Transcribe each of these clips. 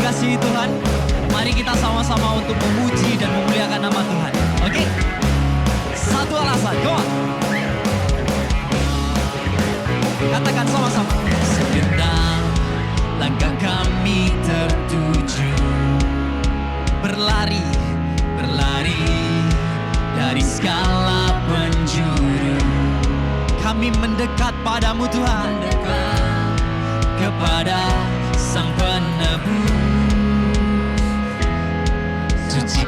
dikasihi Tuhan, mari kita sama-sama untuk memuji dan memuliakan nama Tuhan. Oke? Satu alasan, go on. Katakan sama-sama. Segenap langkah kami tertuju, berlari, berlari dari segala penjuru. Kami mendekat padamu Tuhan, mendekat kepada Sang Penebus. Suci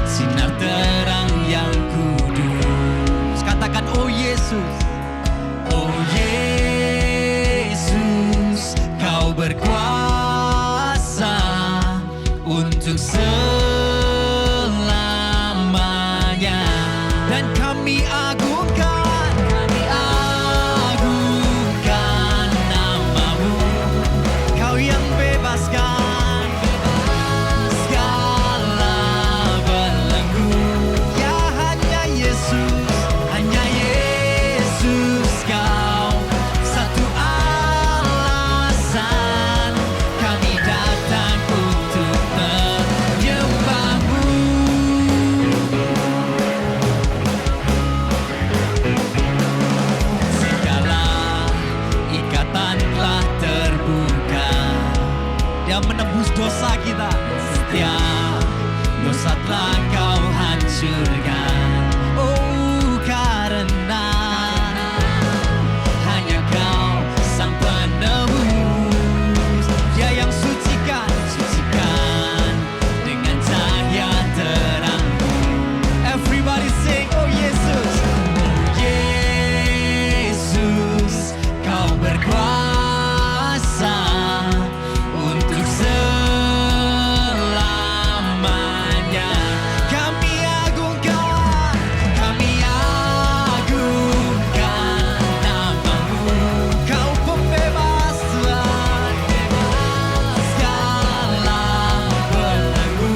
sinar terang yang kudus. Katakan, oh Yesus, oh Yesus, Kau berkuasa untuk selamanya. Dan kami agungkan, namamu. Kau yang bebaskan segala belenggu. Ya hanya Yesus, Kau satu alasan kami datang untuk menyembahmu. Segala ikatan telah terbuka, Dia menebus dosa kita. Setiap dosa telah Kau hancurkan. Oh, karena hanya Kau Sang Penebus, Dia yang sucikan dengan cahaya terang-Mu. Everybody sing, oh Yesus, Kau berkuasa untuk selamanya. Kami agungkan namamu. Kau pembebas Tuhan, segala belenggu.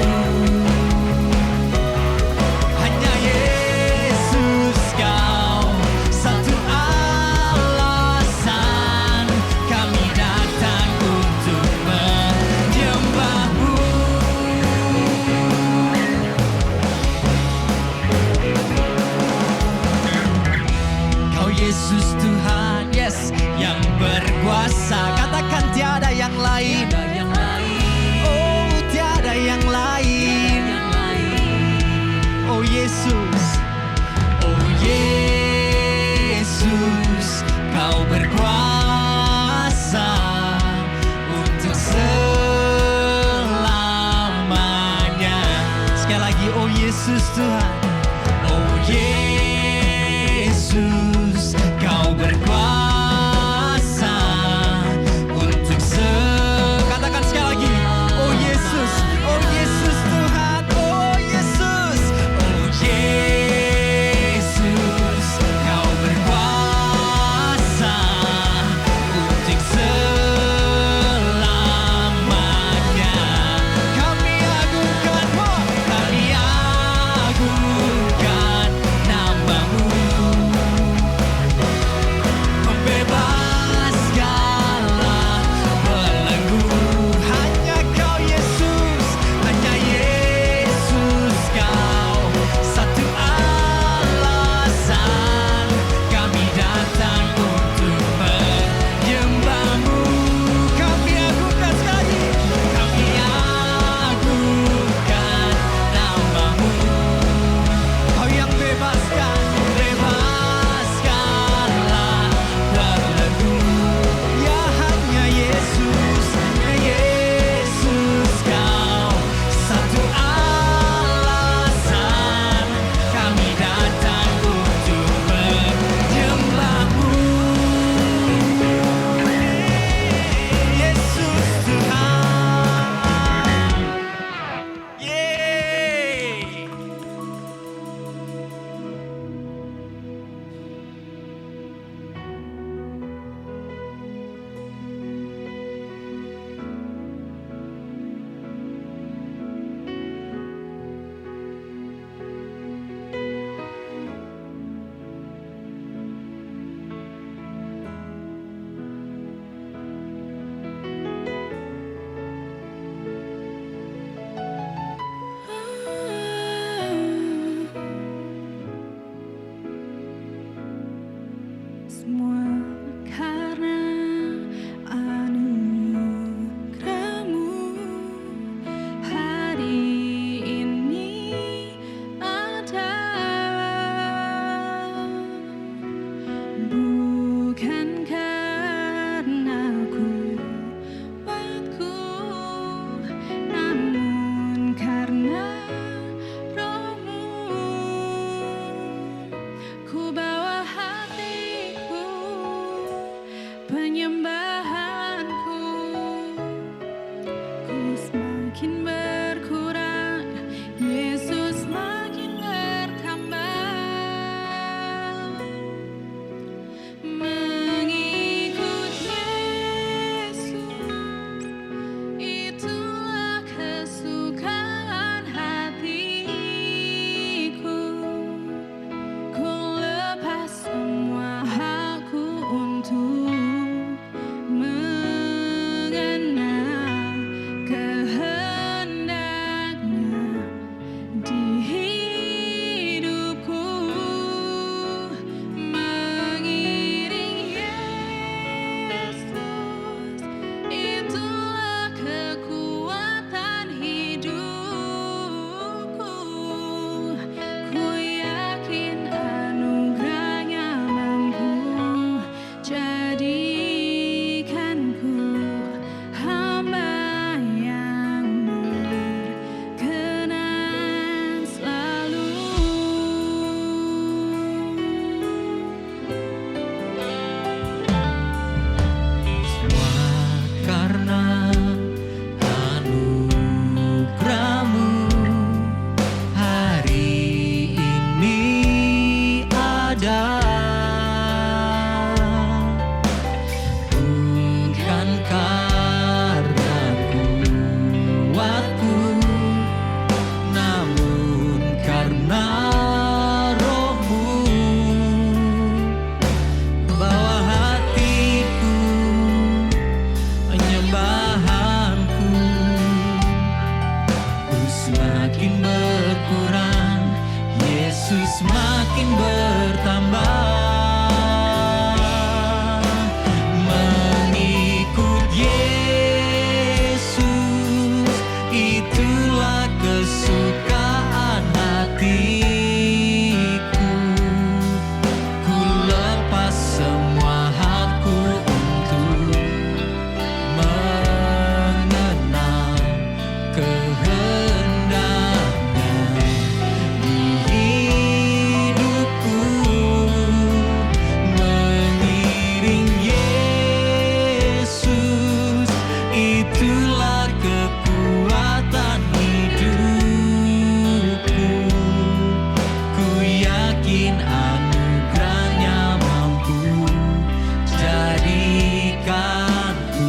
Hanya Yesus, Kau satu alasan kami datang untuk menyembahmu. Kau Yesus Tuhan, yes, yang berkuasa. Katakan, tiada yang lain. Oh, tiada yang lain. Oh Yesus, Kau berkuasa untuk selamanya. Sekali lagi, oh Yesus Tuhan, oh Yesus, Kau berkuasa untuk katakan sekali lagi, oh Yesus Tuhan, oh Yesus, Kau berkuasa untuk selamanya. Kami agungkan namamu. makin berkurang, Yesus makin bertambah. Mengikut Yesus, itulah kesukaan hatiku. Ku lepas semua hakku untuk mengenal kehendaknya di hidupku. Mengiring Yesus, itulah kekuatan hidupku. Ku yakin anugerahnya mampu jadikanku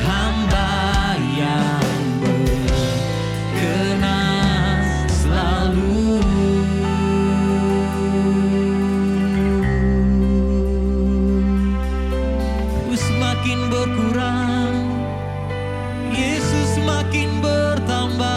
hamba yang berkenan selalu. Ku semakin berkurang, Yesus makin bertambah.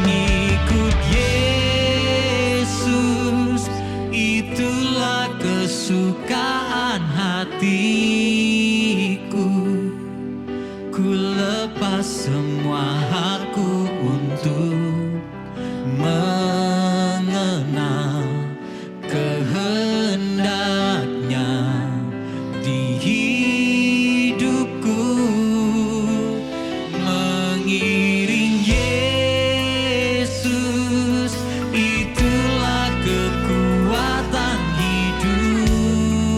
Mengikut Yesus, itulah kesukaan hatiku. Ku lepas semua hakku untuk mengenal kehendaknya di hidupku. Mengiring Yesus, itulah kekuatan hidupku.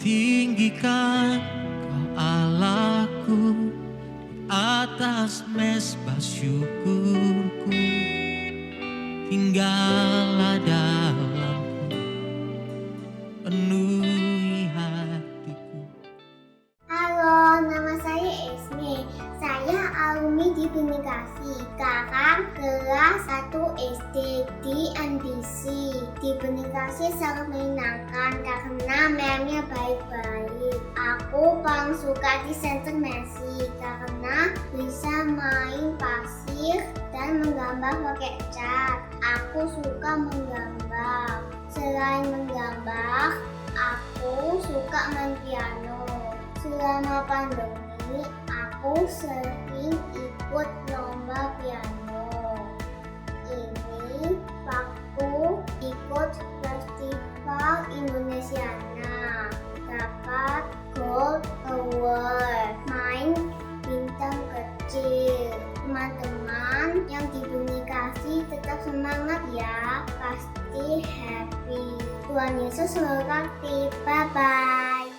tinggikan Kau Allahku di atas mezbah syukurku. Tinggallah dalamku, penuhi hatiku. Halo, nama saya Esme. Saya alumni di Benikasi. Sekarang kelas 1 SD di NBC. Di Benikasi sangat menyenangkan karena memnya baik-baik. Aku paling suka di center Messi karena bisa main pasir dan menggambar pakai cat. Aku suka menggambar. Selain menggambar, aku suka main piano. Selama pandemi, aku sering ikut lomba piano. Ini waktu ikut Festival Indonesiana, dapat Gold Award, main bintang kecil. Teman-teman yang di Benikasi tetap semangat ya, pasti happy. Tuhan Yesus memberkati. Bye-bye.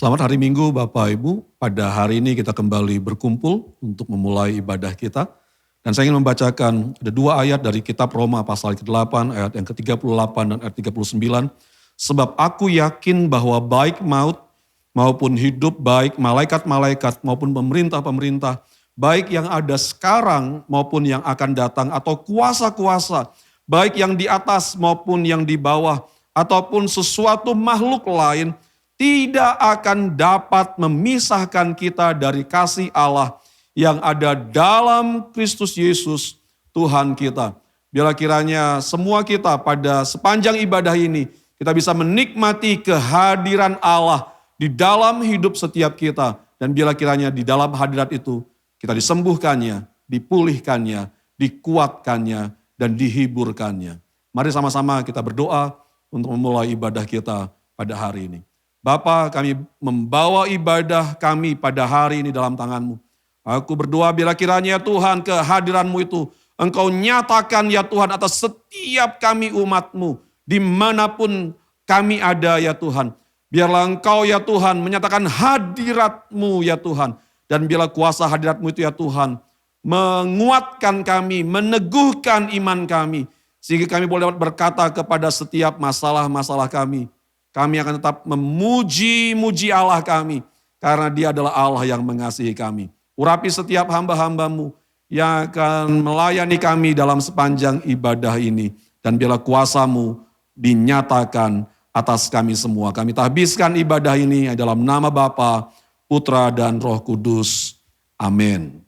Selamat hari Minggu Bapak Ibu. Pada hari ini kita kembali berkumpul untuk memulai ibadah kita. Dan saya ingin membacakan ada 2 ayat dari kitab Roma pasal ke-8 ayat yang ke-38 dan ayat 39. Sebab aku yakin bahwa baik maut maupun hidup, baik malaikat-malaikat maupun pemerintah-pemerintah, baik yang ada sekarang maupun yang akan datang, atau kuasa-kuasa, baik yang di atas maupun yang di bawah, ataupun sesuatu makhluk lain, tidak akan dapat memisahkan kita dari kasih Allah yang ada dalam Kristus Yesus Tuhan kita. Biarlah kiranya semua kita pada sepanjang ibadah ini, kita bisa menikmati kehadiran Allah di dalam hidup setiap kita. Dan biarlah kiranya di dalam hadirat itu, kita disembuhkannya, dipulihkannya, dikuatkannya, dan dihiburkannya. Mari sama-sama kita berdoa untuk memulai ibadah kita pada hari ini. Bapa, kami membawa ibadah kami pada hari ini dalam tangan-Mu. Aku berdoa bila kiranya Tuhan kehadiran-Mu itu Engkau nyatakan ya Tuhan atas setiap kami umat-Mu. Dimanapun kami ada ya Tuhan. Biarlah Engkau ya Tuhan menyatakan hadirat-Mu ya Tuhan. Dan biarlah kuasa hadirat-Mu itu ya Tuhan menguatkan kami, meneguhkan iman kami. Sehingga kami boleh dapat berkata kepada setiap masalah-masalah kami. Kami akan tetap memuji-muji Allah kami. Karena Dia adalah Allah yang mengasihi kami. Urapi setiap hamba-hamba-Mu yang akan melayani kami dalam sepanjang ibadah ini. Dan biarlah kuasa-Mu dinyatakan atas kami semua. Kami tahbiskan ibadah ini dalam nama Bapa, Putra, dan Roh Kudus. Amin.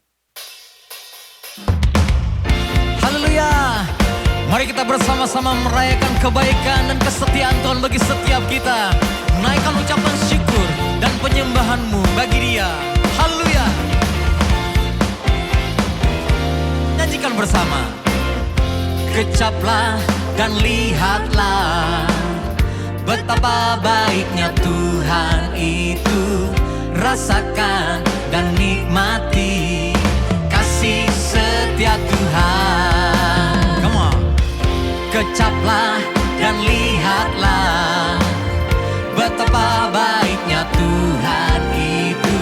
Mari kita bersama-sama merayakan kebaikan dan kesetiaan Tuhan bagi setiap kita. Naikkan ucapan syukur dan penyembahan-Mu bagi Dia. Haleluya. Nyanyikan bersama. Kecaplah dan lihatlah betapa baiknya Tuhan itu. Rasakan dan nikmati kasih setia Tuhan. Kecaplah dan lihatlah betapa baiknya Tuhan itu.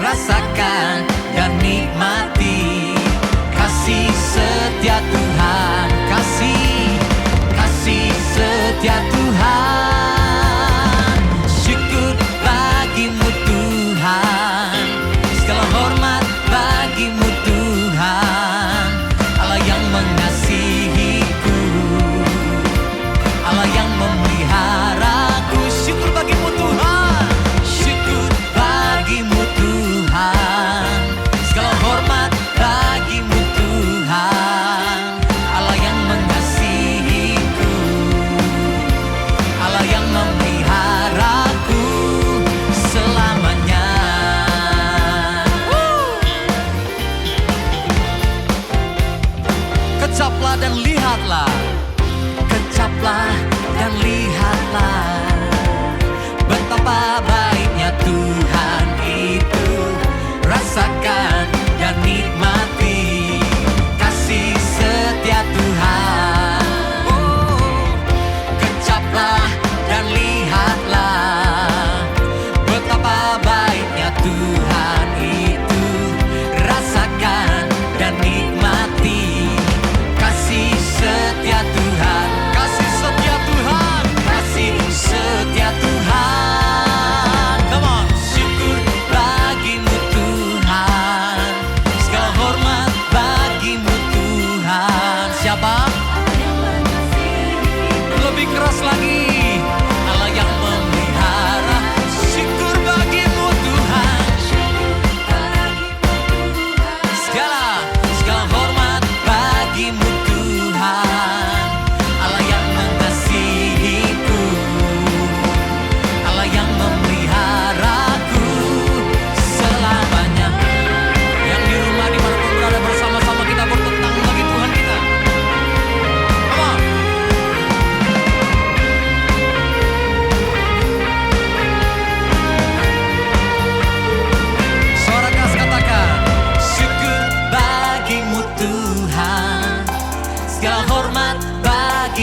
Rasakan dan nikmati kasih setia Tuhan. Kasih setia Tuhan. Syukur bagimu Tuhan. Segala hormat bagimu Tuhan. Allah yang mengasihi, Allah yang memeliharaku. Syukur bagimu Tuhan.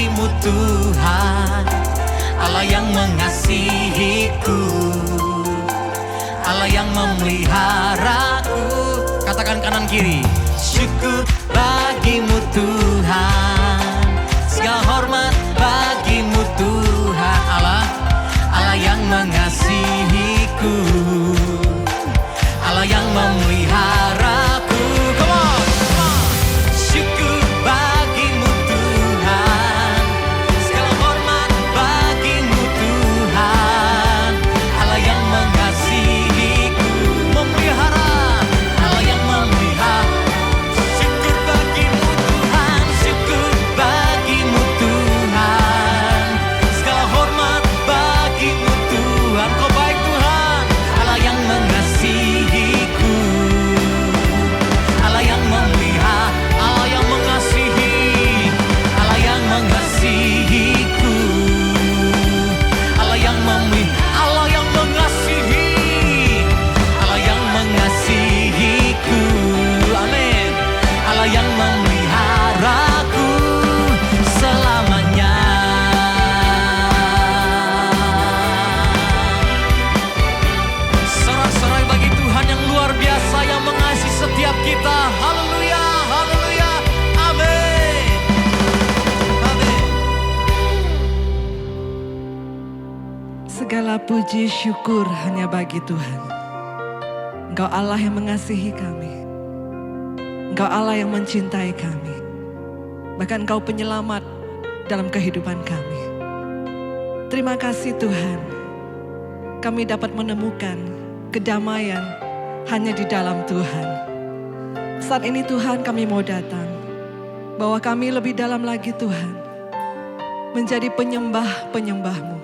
bagimu Tuhan, Allah yang mengasihiku, Allah yang memeliharaku. Katakan kanan kiri, syukur bagimu Tuhan, segala hormat bagimu Tuhan, Allah yang mengasihiku, Allah yang memeliharaku. Come on, come on. Syukur bagimu Tuhan, segala hormat bagimu Tuhan, Allah yang mengasihiku, memelihara, Allah yang memelihara. Syukur bagimu Tuhan, syukur bagimu Tuhan, segala hormat bagimu Tuhan. Kau baik Tuhan, Allah yang mengasihiku, Allah yang memelihara, Allah yang mengasihi, Allah yang mengasihiku, Allah yang memelihara, Allah yang mengasihi, Allah yang mengasihiku. Amin. Allah yang memeliharaku selamanya. Sorak-sorai bagi Tuhan yang luar biasa, yang mengasihi setiap kita. Haleluya, haleluya, amin. Amin. Segala puji syukur hanya bagi Tuhan. Engkau Allah yang mengasihi kami. Engkau Allah yang mencintai kami. Bahkan Engkau penyelamat dalam kehidupan kami. Terima kasih Tuhan. Kami dapat menemukan kedamaian hanya di dalam Tuhan. Saat ini Tuhan kami mau datang. Bahwa kami lebih dalam lagi Tuhan. Menjadi penyembah-penyembah-Mu.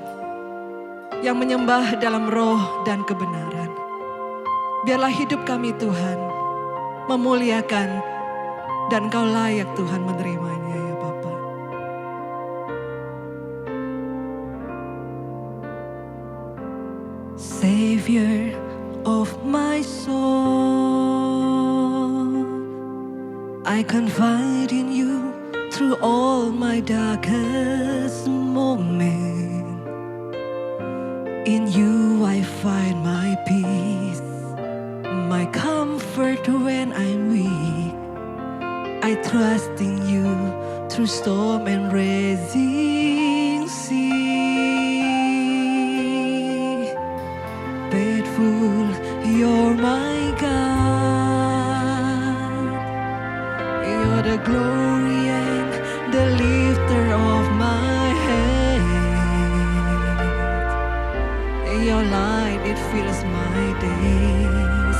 Yang menyembah dalam roh dan kebenaran. Biarlah hidup kami Tuhan memuliakan, dan Engkau layak Tuhan menerimanya ya Bapa. Savior of my soul, I confide in you through all my darkest moments. In you I find my peace, my comfort when I'm weak. I trust in you through storm and raging sea. Faithful, you're my God. You're the glory and the lifter of my head. Your light, it fills my days.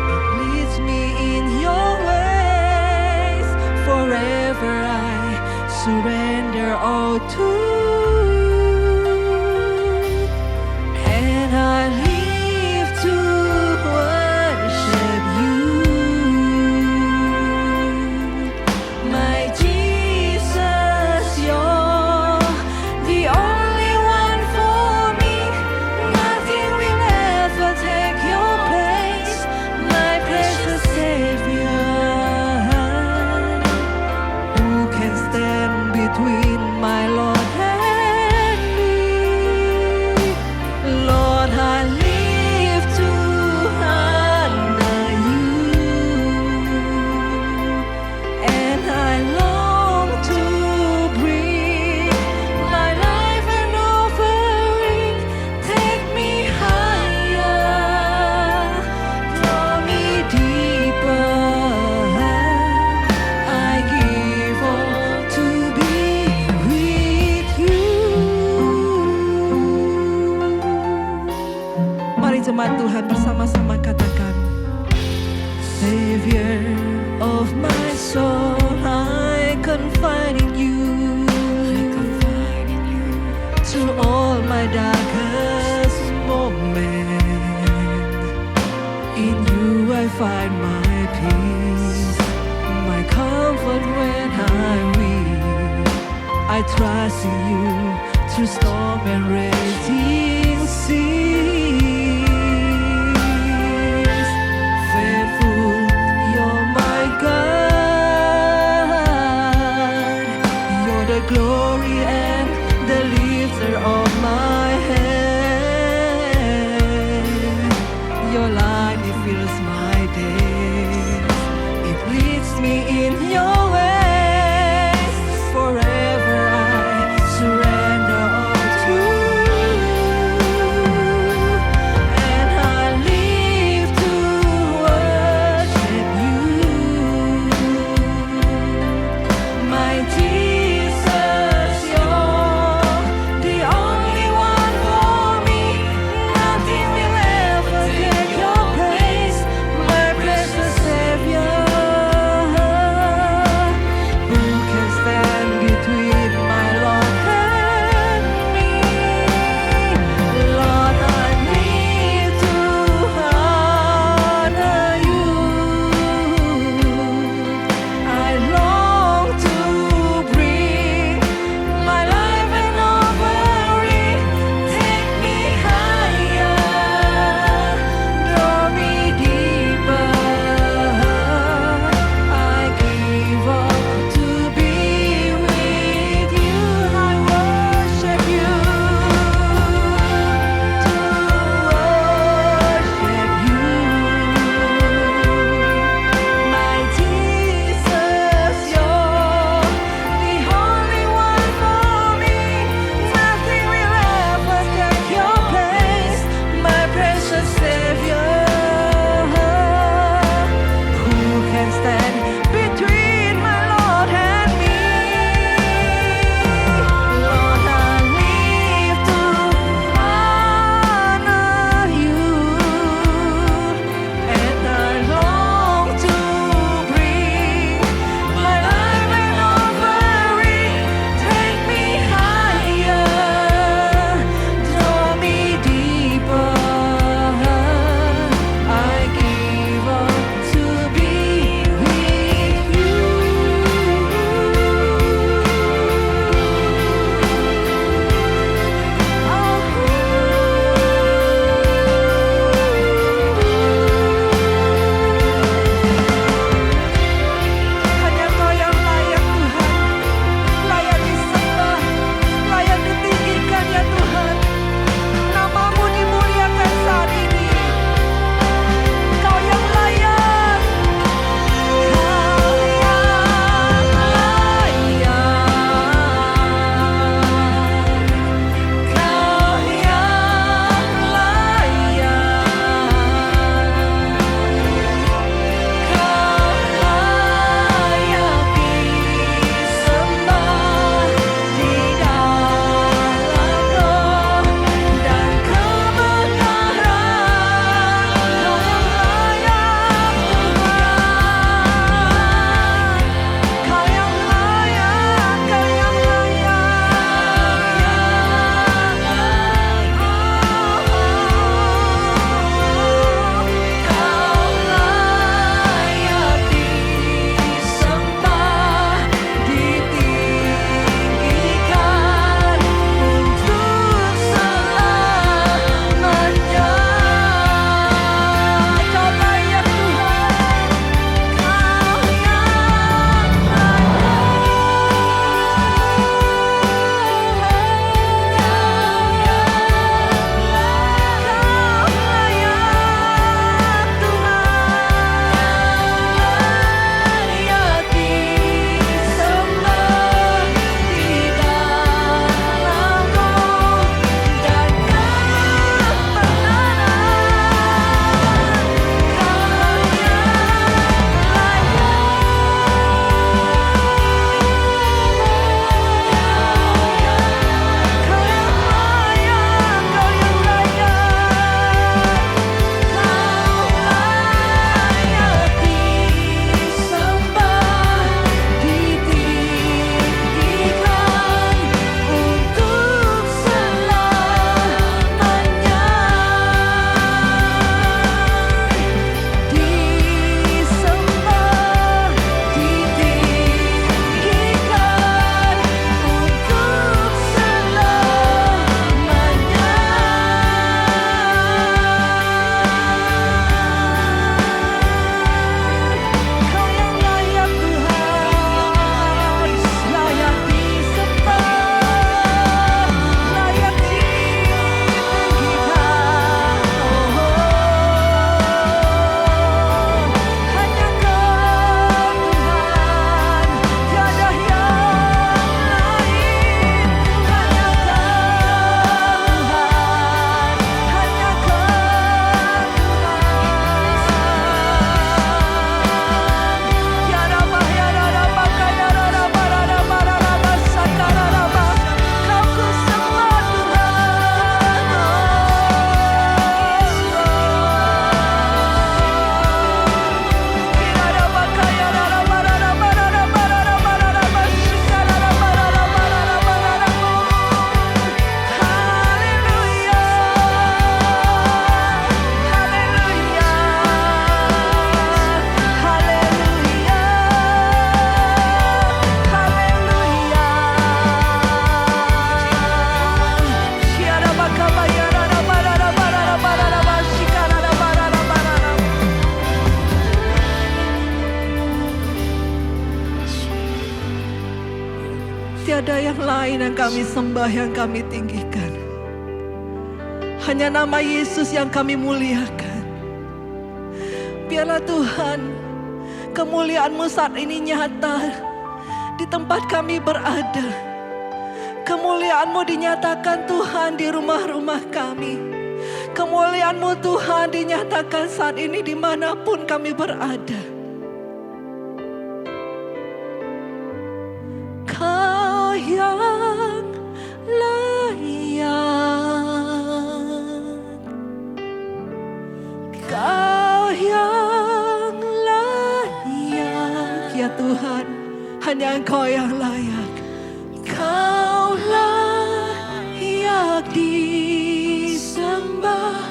It leads me in your ways. Forever I surrender all to you. And I live to worship you. My Jesus, you're the only one for me. Nothing will ever take your place, my precious Savior. Who can stand between my Lord and me? Lord, I live to honor you, and I long to bring my life an offering. Take me higher, draw me deeper. I give all to be with you. Mari jemaat Tuhan bersama-sama katakan, Savior of my soul, I confide in you. Through all my darkest moments, in you I find my peace, my comfort when I'm weak. I trust in you through storm and raging seas. Faithful, you're my God. You're the glory kami sembah, yang kami tinggikan. Hanya nama Yesus yang kami muliakan. Biarlah Tuhan, kemuliaan-Mu saat ini nyata di tempat kami berada. Kemuliaan-Mu dinyatakan Tuhan di rumah-rumah kami. Kemuliaan-Mu Tuhan dinyatakan saat ini dimanapun kami berada. Kau yang layak, Kau yang layak, ya Tuhan, hanya Engkau yang layak. Kau layak disembah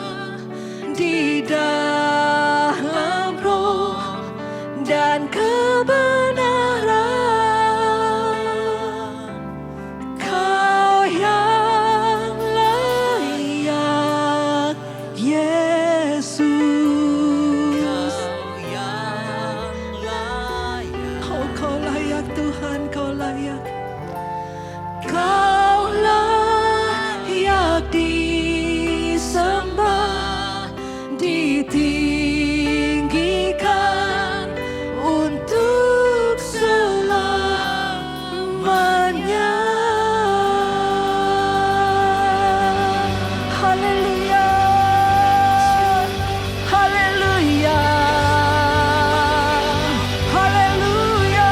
di dalam roh dan kebenaran. Kau yang layak, Yesus. Oh, Kau layak Tuhan, Kau layak. Kau layak disembah, ditinggikan untuk selamanya. Haleluya, haleluya, haleluya,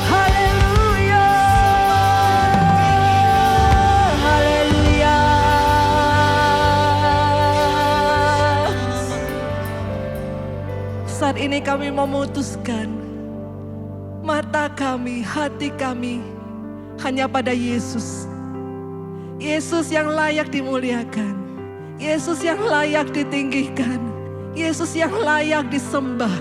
haleluya, haleluya. Saat ini kami memutuskan mata kami, hati kami hanya pada Yesus. Yesus yang layak dimuliakan. Yesus yang layak ditinggikan. Yesus yang layak disembah.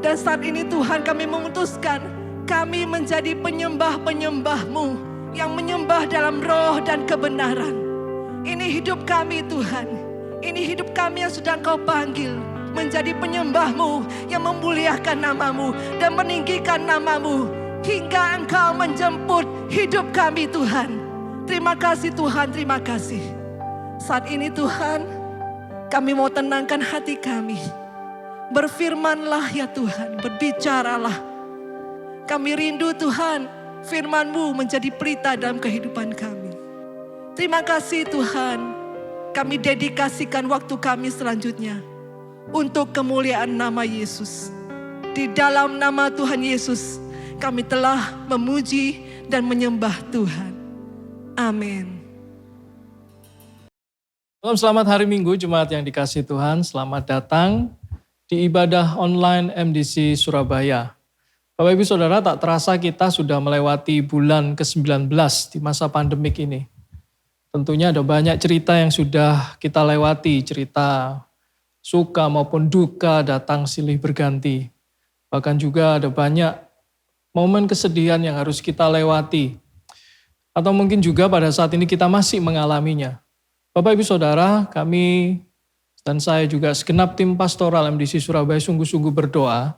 Dan saat ini Tuhan, kami memutuskan kami menjadi penyembah-penyembah-Mu yang menyembah dalam roh dan kebenaran. Ini hidup kami Tuhan. Ini hidup kami yang sudah Engkau panggil menjadi penyembah-Mu yang memuliakan nama-Mu dan meninggikan nama-Mu hingga Engkau menjemput hidup kami Tuhan. Terima kasih Tuhan, terima kasih. Saat ini Tuhan, kami mau tenangkan hati kami. Berfirmanlah ya Tuhan, berbicaralah. Kami rindu Tuhan, firman-Mu menjadi pelita dalam kehidupan kami. Terima kasih Tuhan, kami dedikasikan waktu kami selanjutnya untuk kemuliaan nama Yesus. Di dalam nama Tuhan Yesus, kami telah memuji dan menyembah Tuhan. Amin. Selamat hari Minggu, jemaat yang dikasihi Tuhan. Selamat datang di ibadah online MDC Surabaya. Bapak Ibu Saudara, tak terasa kita sudah melewati bulan ke-19 di masa pandemik ini. Tentunya ada banyak cerita yang sudah kita lewati, cerita suka maupun duka datang silih berganti. Bahkan juga ada banyak momen kesedihan yang harus kita lewati. Atau mungkin juga pada saat ini kita masih mengalaminya. Bapak Ibu Saudara, kami dan saya juga segenap tim pastoral MDC Surabaya sungguh-sungguh berdoa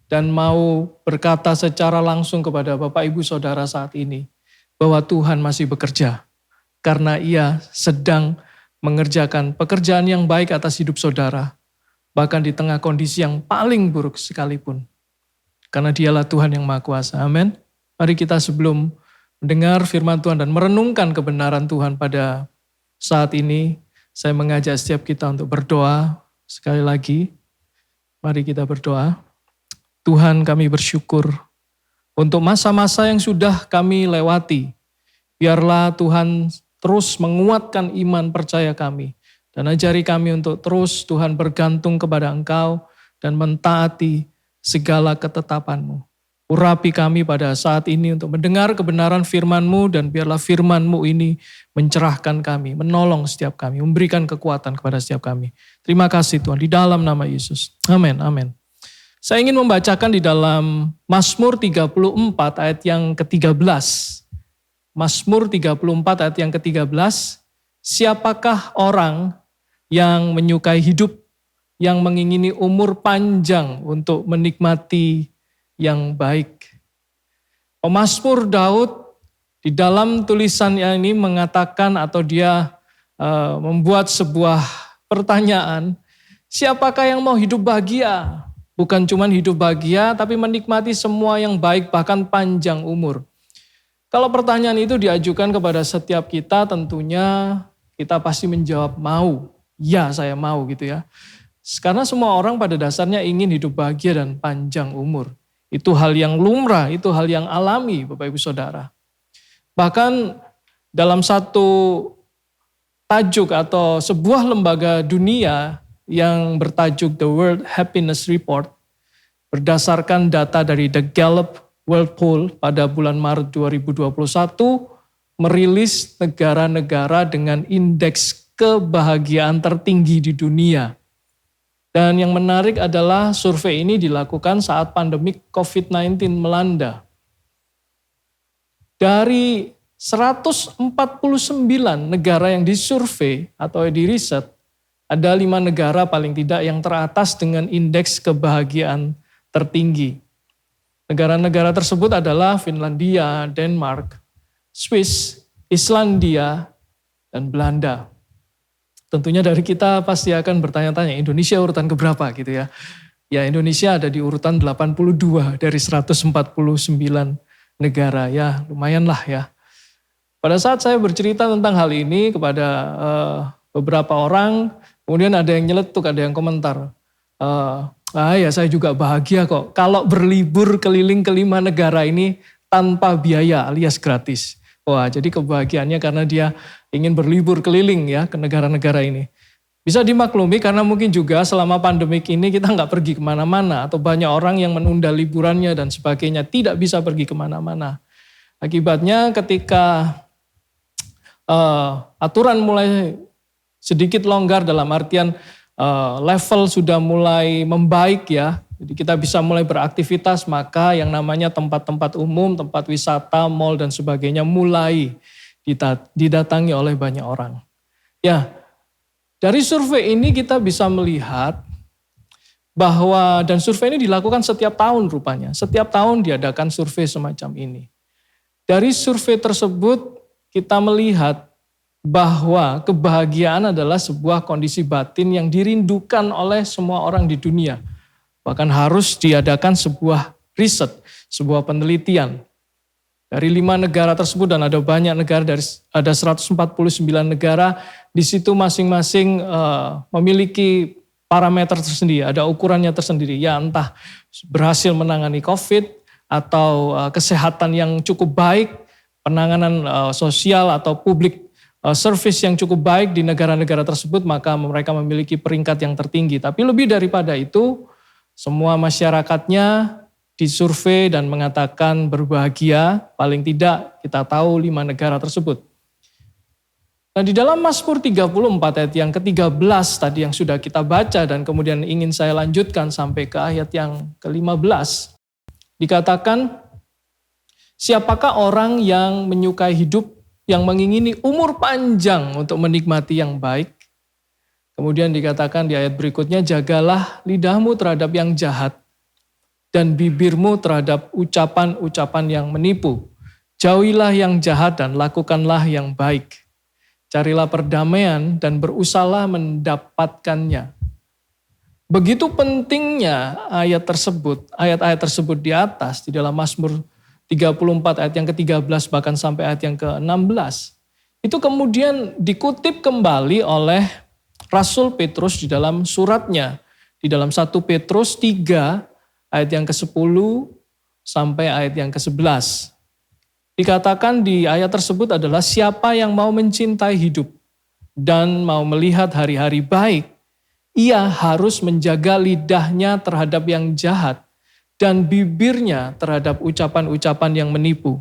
dan mau berkata secara langsung kepada Bapak Ibu Saudara saat ini bahwa Tuhan masih bekerja karena Ia sedang mengerjakan pekerjaan yang baik atas hidup saudara, bahkan di tengah kondisi yang paling buruk sekalipun. Karena Dialah Tuhan yang Maha Kuasa. Amin. Mari kita sebelum mendengar firman Tuhan dan merenungkan kebenaran Tuhan pada saat ini, saya mengajak setiap kita untuk berdoa sekali lagi. Mari kita berdoa. Tuhan, kami bersyukur untuk masa-masa yang sudah kami lewati. Biarlah Tuhan terus menguatkan iman percaya kami. Dan ajari kami untuk terus Tuhan bergantung kepada Engkau dan mentaati segala ketetapan-Mu. Urapi kami pada saat ini untuk mendengar kebenaran firman-Mu dan biarlah firman-Mu ini mencerahkan kami, menolong setiap kami, memberikan kekuatan kepada setiap kami. Terima kasih Tuhan, di dalam nama Yesus. Amin, amin. Saya ingin membacakan di dalam Mazmur 34 ayat yang ke-13. Mazmur 34 ayat yang ke-13, siapakah orang yang menyukai hidup, yang mengingini umur panjang untuk menikmati yang baik. Pemazmur Daud di dalam tulisannya ini mengatakan atau dia membuat sebuah pertanyaan, siapakah yang mau hidup bahagia? Bukan cuma hidup bahagia, tapi menikmati semua yang baik, bahkan panjang umur. Kalau pertanyaan itu diajukan kepada setiap kita, tentunya kita pasti menjawab mau. Ya, saya mau gitu ya. Karena semua orang pada dasarnya ingin hidup bahagia dan panjang umur. Itu hal yang lumrah, itu hal yang alami Bapak Ibu Saudara. Bahkan dalam satu tajuk atau sebuah lembaga dunia yang bertajuk The World Happiness Report, berdasarkan data dari The Gallup World Poll pada bulan Maret 2021, merilis negara-negara dengan indeks kebahagiaan tertinggi di dunia. Dan yang menarik adalah survei ini dilakukan saat pandemi COVID-19 melanda. Dari 149 negara yang disurvei atau diriset, ada 5 negara paling tidak yang teratas dengan indeks kebahagiaan tertinggi. Negara-negara tersebut adalah Finlandia, Denmark, Swiss, Islandia, dan Belanda. Tentunya dari kita pasti akan bertanya-tanya, Indonesia urutan keberapa gitu ya. Ya, Indonesia ada di urutan 82 dari 149 negara. Ya, lumayan lah ya. Pada saat saya bercerita tentang hal ini kepada beberapa orang, kemudian ada yang nyeletuk, ada yang komentar. Ya saya juga bahagia kok kalau berlibur keliling ke 5 negara ini tanpa biaya alias gratis. Wah, jadi kebahagiaannya karena dia ingin berlibur keliling ya ke negara-negara ini. Bisa dimaklumi karena mungkin juga selama pandemik ini kita nggak pergi kemana-mana atau banyak orang yang menunda liburannya dan sebagainya, tidak bisa pergi kemana-mana. Akibatnya ketika aturan mulai sedikit longgar dalam artian level sudah mulai membaik ya, jadi kita bisa mulai beraktivitas, maka yang namanya tempat-tempat umum, tempat wisata, mal dan sebagainya mulai didatangi oleh banyak orang. Ya, dari survei ini kita bisa melihat bahwa, dan survei ini dilakukan setiap tahun rupanya. Setiap tahun diadakan survei semacam ini. Dari survei tersebut kita melihat bahwa kebahagiaan adalah sebuah kondisi batin yang dirindukan oleh semua orang di dunia. Bahkan harus diadakan sebuah riset, sebuah penelitian. Dari 5 negara tersebut dan ada banyak negara, ada 149 negara, di situ masing-masing memiliki parameter tersendiri, ada ukurannya tersendiri. Ya entah berhasil menangani COVID atau kesehatan yang cukup baik, penanganan sosial atau public service yang cukup baik di negara-negara tersebut, maka mereka memiliki peringkat yang tertinggi. Tapi lebih daripada itu, semua masyarakatnya disurvei dan mengatakan berbahagia, paling tidak kita tahu 5 negara tersebut. Nah di dalam Mazmur 34 ayat yang ke-13 tadi yang sudah kita baca dan kemudian ingin saya lanjutkan sampai ke ayat yang ke-15. Dikatakan, siapakah orang yang menyukai hidup, yang mengingini umur panjang untuk menikmati yang baik? Kemudian dikatakan di ayat berikutnya, jagalah lidahmu terhadap yang jahat dan bibirmu terhadap ucapan-ucapan yang menipu. Jauhilah yang jahat dan lakukanlah yang baik. Carilah perdamaian dan berusahalah mendapatkannya. Begitu pentingnya ayat tersebut, ayat-ayat tersebut di atas di dalam Mazmur 34 ayat yang ke-13 bahkan sampai ayat yang ke-16. Itu kemudian dikutip kembali oleh Rasul Petrus di dalam suratnya. Di dalam 1 Petrus 3 ayat yang ke-10 sampai ayat yang ke-11. Dikatakan di ayat tersebut adalah siapa yang mau mencintai hidup dan mau melihat hari-hari baik, ia harus menjaga lidahnya terhadap yang jahat dan bibirnya terhadap ucapan-ucapan yang menipu.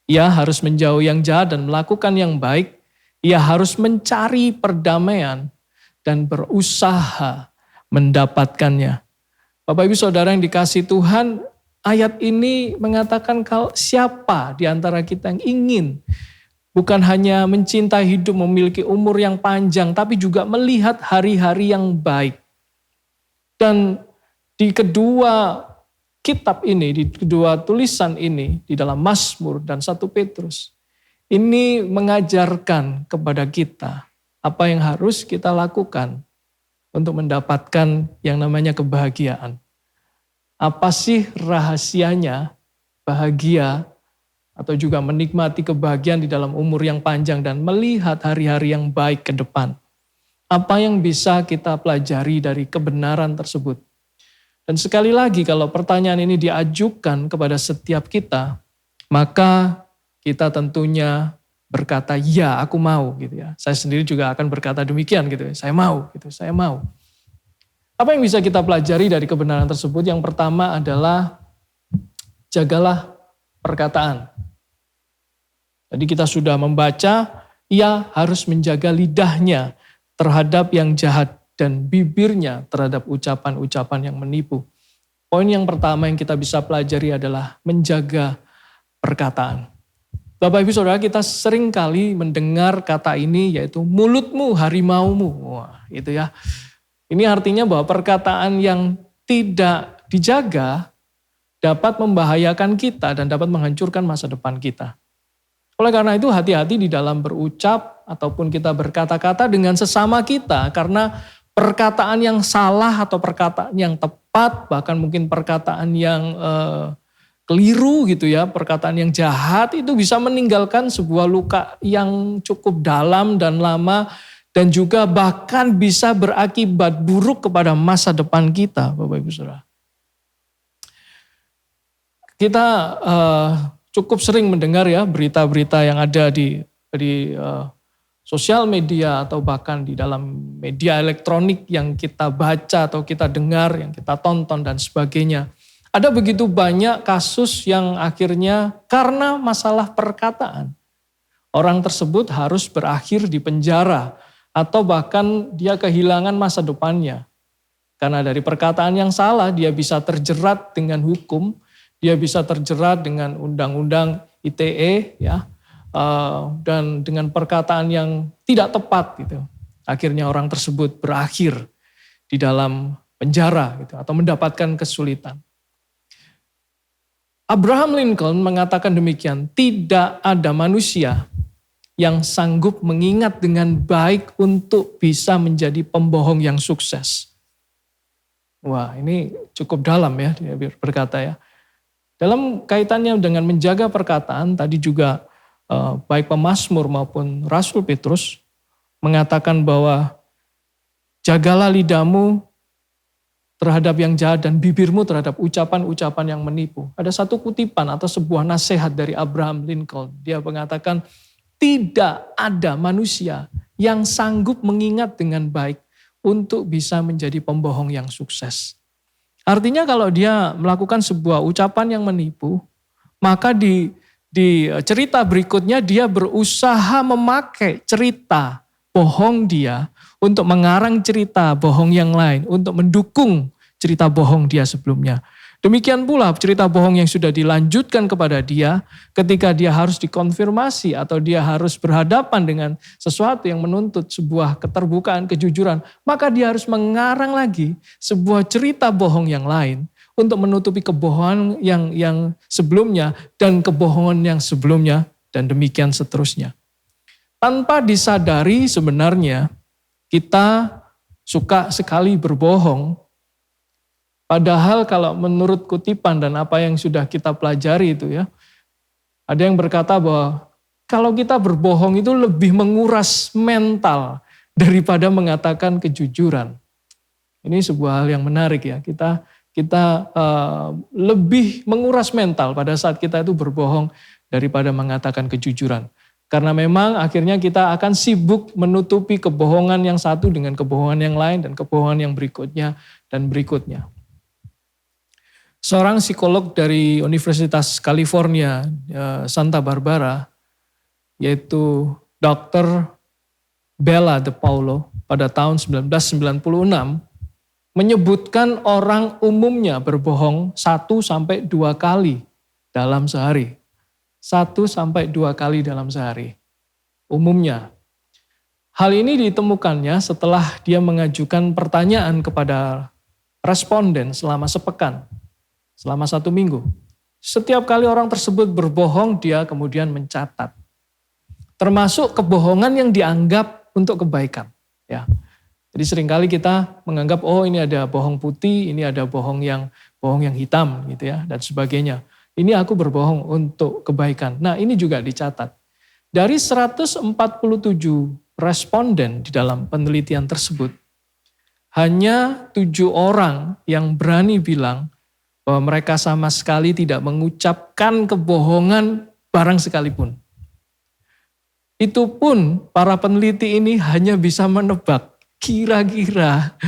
Ia harus menjauhi yang jahat dan melakukan yang baik. Ia harus mencari perdamaian dan berusaha mendapatkannya. Bapak Ibu Saudara yang dikasihi Tuhan, ayat ini mengatakan kalau siapa di antara kita yang ingin bukan hanya mencintai hidup, memiliki umur yang panjang, tapi juga melihat hari-hari yang baik. Dan di kedua kitab ini, di kedua tulisan ini, di dalam Mazmur dan 1 Petrus, ini mengajarkan kepada kita apa yang harus kita lakukan untuk mendapatkan yang namanya kebahagiaan. Apa sih rahasianya bahagia atau juga menikmati kebahagiaan di dalam umur yang panjang dan melihat hari-hari yang baik ke depan? Apa yang bisa kita pelajari dari kebenaran tersebut? Dan sekali lagi kalau pertanyaan ini diajukan kepada setiap kita, maka kita tentunya berkata, ya aku mau gitu ya. Saya sendiri juga akan berkata demikian gitu ya. Saya mau gitu, saya mau. Apa yang bisa kita pelajari dari kebenaran tersebut? Yang pertama adalah jagalah perkataan. Jadi kita sudah membaca, ia harus menjaga lidahnya terhadap yang jahat dan bibirnya terhadap ucapan-ucapan yang menipu. Poin yang pertama yang kita bisa pelajari adalah menjaga perkataan. Bapak Ibu Saudara, kita sering kali mendengar kata ini yaitu mulutmu harimaumu. Wah, itu ya. Ini artinya bahwa perkataan yang tidak dijaga dapat membahayakan kita dan dapat menghancurkan masa depan kita. Oleh karena itu hati-hati di dalam berucap ataupun kita berkata-kata dengan sesama kita, karena perkataan yang salah atau perkataan yang tepat, bahkan mungkin perkataan yang keliru gitu ya, perkataan yang jahat itu bisa meninggalkan sebuah luka yang cukup dalam dan lama, dan juga bahkan bisa berakibat buruk kepada masa depan kita, Bapak Ibu Saudara. Kita cukup sering mendengar ya berita-berita yang ada di sosial media atau bahkan di dalam media elektronik yang kita baca atau kita dengar, yang kita tonton dan sebagainya. Ada begitu banyak kasus yang akhirnya karena masalah perkataan, orang tersebut harus berakhir di penjara atau bahkan dia kehilangan masa depannya. Karena dari perkataan yang salah dia bisa terjerat dengan hukum, dia bisa terjerat dengan undang-undang ITE ya, dan dengan perkataan yang tidak tepat gitu. Akhirnya orang tersebut berakhir di dalam penjara gitu atau mendapatkan kesulitan. Abraham Lincoln mengatakan demikian, tidak ada manusia yang sanggup mengingat dengan baik untuk bisa menjadi pembohong yang sukses. Wah, ini cukup dalam ya, dia berkata ya. Dalam kaitannya dengan menjaga perkataan, tadi juga baik pemazmur maupun Rasul Petrus mengatakan bahwa jagalah lidahmu terhadap yang jahat dan bibirmu terhadap ucapan-ucapan yang menipu. Ada satu kutipan atau sebuah nasihat dari Abraham Lincoln. Dia mengatakan, tidak ada manusia yang sanggup mengingat dengan baik untuk bisa menjadi pembohong yang sukses. Artinya kalau dia melakukan sebuah ucapan yang menipu, maka di cerita berikutnya dia berusaha memakai cerita bohong dia untuk mengarang cerita bohong yang lain, untuk mendukung cerita bohong dia sebelumnya. Demikian pula cerita bohong yang sudah dilanjutkan kepada dia ketika dia harus dikonfirmasi atau dia harus berhadapan dengan sesuatu yang menuntut sebuah keterbukaan, kejujuran, maka dia harus mengarang lagi sebuah cerita bohong yang lain untuk menutupi kebohongan yang sebelumnya dan kebohongan yang sebelumnya dan demikian seterusnya. Tanpa disadari sebenarnya kita suka sekali berbohong. Padahal kalau menurut kutipan dan apa yang sudah kita pelajari itu ya, ada yang berkata bahwa kalau kita berbohong itu lebih menguras mental daripada mengatakan kejujuran. Ini sebuah hal yang menarik ya, kita lebih menguras mental pada saat kita itu berbohong daripada mengatakan kejujuran. Karena memang akhirnya kita akan sibuk menutupi kebohongan yang satu dengan kebohongan yang lain dan kebohongan yang berikutnya dan berikutnya. Seorang psikolog dari Universitas California, Santa Barbara, yaitu Dr. Bella De Paulo pada tahun 1996, menyebutkan orang umumnya berbohong 1-2 kali dalam sehari. 1-2 kali dalam sehari. Umumnya. Hal ini ditemukannya setelah dia mengajukan pertanyaan kepada responden selama sepekan. selama 1 minggu. Setiap kali orang tersebut berbohong, dia kemudian mencatat. Termasuk kebohongan yang dianggap untuk kebaikan. Ya. Jadi seringkali kita menganggap, oh ini ada bohong putih, ini ada bohong yang hitam gitu ya, dan sebagainya. Ini aku berbohong untuk kebaikan. Nah ini juga dicatat. Dari 147 responden di dalam penelitian tersebut, hanya 7 orang yang berani bilang bahwa mereka sama sekali tidak mengucapkan kebohongan barang sekalipun. Itu pun para peneliti ini hanya bisa menebak kira-kira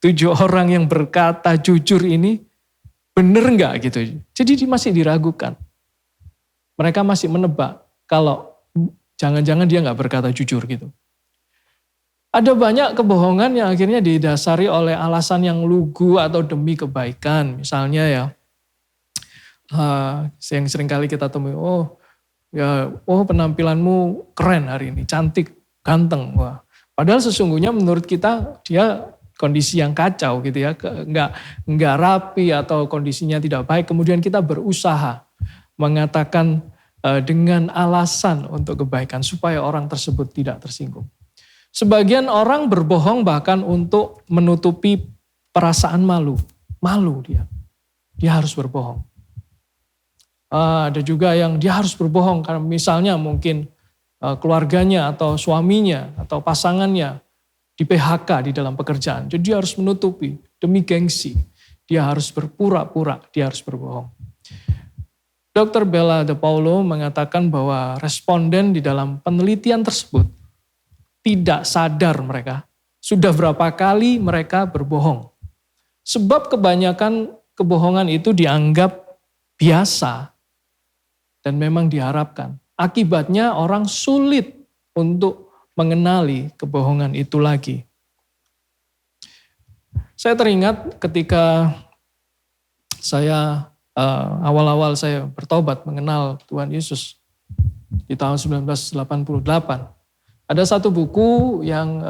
7 orang yang berkata jujur ini benar enggak gitu. Jadi masih diragukan. Mereka masih menebak kalau jangan-jangan dia enggak berkata jujur gitu. Ada banyak kebohongan yang akhirnya didasari oleh alasan yang lugu atau demi kebaikan. Misalnya ya, yang sering kali kita temui, penampilanmu keren hari ini, cantik, ganteng. Wah. Padahal sesungguhnya menurut kita dia kondisi yang kacau gitu ya, nggak rapi atau kondisinya tidak baik. Kemudian kita berusaha mengatakan dengan alasan untuk kebaikan supaya orang tersebut tidak tersinggung. Sebagian orang berbohong bahkan untuk menutupi perasaan malu. Malu dia. Dia harus berbohong. Ada juga yang dia harus berbohong karena misalnya mungkin keluarganya atau suaminya atau pasangannya di PHK di dalam pekerjaan. Jadi dia harus menutupi demi gengsi. Dia harus berpura-pura, dia harus berbohong. Dr. Bella De Paulo mengatakan bahwa responden di dalam penelitian tersebut tidak sadar mereka sudah berapa kali mereka berbohong. Sebab kebanyakan kebohongan itu dianggap biasa dan memang diharapkan. Akibatnya orang sulit untuk mengenali kebohongan itu lagi. Saya teringat ketika saya awal-awal saya bertobat mengenal Tuhan Yesus di tahun 1988. Ada satu buku yang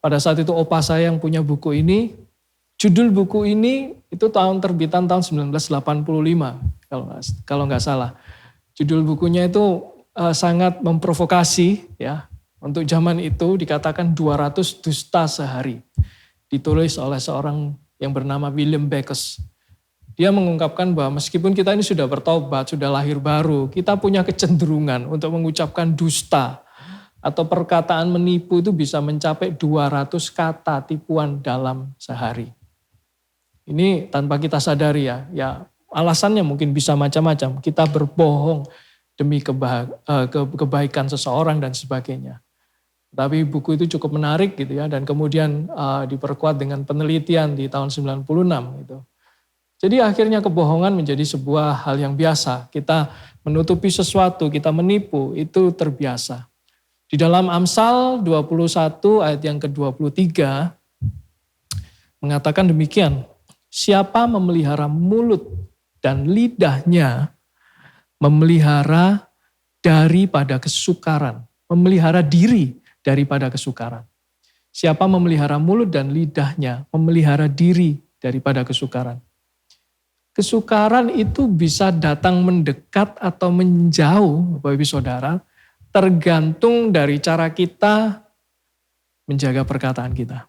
pada saat itu opa saya yang punya buku ini. Judul buku ini itu terbitan tahun 1985 kalau nggak salah. Judul bukunya itu sangat memprovokasi ya. Untuk zaman itu dikatakan 200 dusta sehari. Ditulis oleh seorang yang bernama William Beckes. Dia mengungkapkan bahwa meskipun kita ini sudah bertobat, sudah lahir baru, kita punya kecenderungan untuk mengucapkan dusta atau perkataan menipu itu bisa mencapai 200 kata tipuan dalam sehari. Ini tanpa kita sadari ya alasannya mungkin bisa macam-macam. Kita berbohong demi kebaikan seseorang dan sebagainya. Tapi buku itu cukup menarik gitu ya dan kemudian diperkuat dengan penelitian di tahun 96 gitu. Jadi akhirnya kebohongan menjadi sebuah hal yang biasa. Kita menutupi sesuatu, kita menipu, itu terbiasa. Di dalam Amsal 21 ayat yang ke-23 mengatakan demikian. Siapa memelihara mulut dan lidahnya, memelihara daripada kesukaran. Memelihara diri daripada kesukaran. Siapa memelihara mulut dan lidahnya, memelihara diri daripada kesukaran. Kesukaran itu bisa datang mendekat atau menjauh, Bapak Ibu Saudara, tergantung dari cara kita menjaga perkataan kita.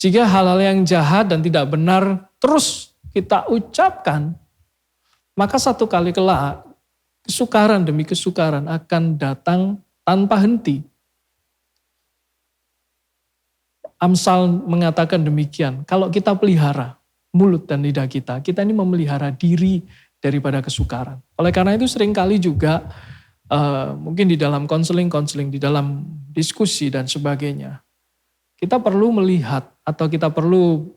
Jika hal-hal yang jahat dan tidak benar terus kita ucapkan, maka satu kali kelak kesukaran demi kesukaran akan datang tanpa henti. Amsal mengatakan demikian, kalau kita pelihara mulut dan lidah kita ini memelihara diri daripada kesukaran. Oleh karena itu seringkali juga mungkin di dalam konseling, di dalam diskusi dan sebagainya, kita perlu melihat atau kita perlu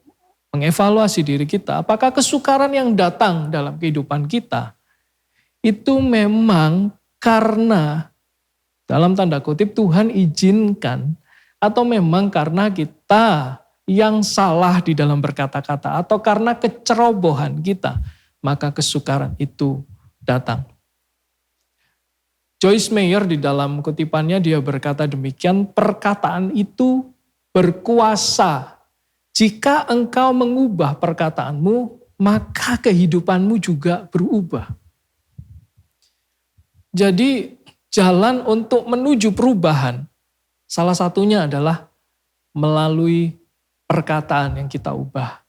mengevaluasi diri kita. Apakah kesukaran yang datang dalam kehidupan kita itu memang karena dalam tanda kutip Tuhan izinkan atau memang karena kita yang salah di dalam berkata-kata atau karena kecerobohan kita, maka kesukaran itu datang. Joyce Meyer di dalam kutipannya dia berkata demikian, perkataan itu berkuasa Jika engkau mengubah perkataanmu, maka kehidupanmu juga berubah. Jadi jalan untuk menuju perubahan, salah satunya adalah melalui perkataan yang kita ubah.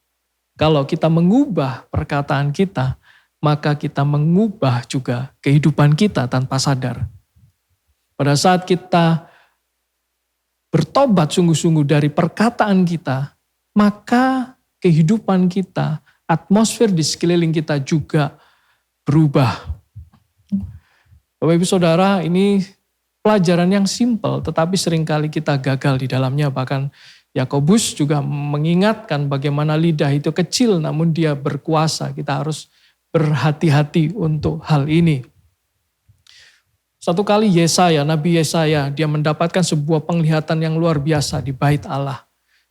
Kalau kita mengubah perkataan kita, maka kita mengubah juga kehidupan kita tanpa sadar. Pada saat kita bertobat sungguh-sungguh dari perkataan kita, maka kehidupan kita, atmosfer di sekeliling kita juga berubah. Bapak Ibu Saudara, ini pelajaran yang simpel tetapi seringkali kita gagal di dalamnya. Bahkan Yakobus juga mengingatkan bagaimana lidah itu kecil namun dia berkuasa. Kita harus berhati-hati untuk hal ini. Satu kali Nabi Yesaya, dia mendapatkan sebuah penglihatan yang luar biasa di bait Allah.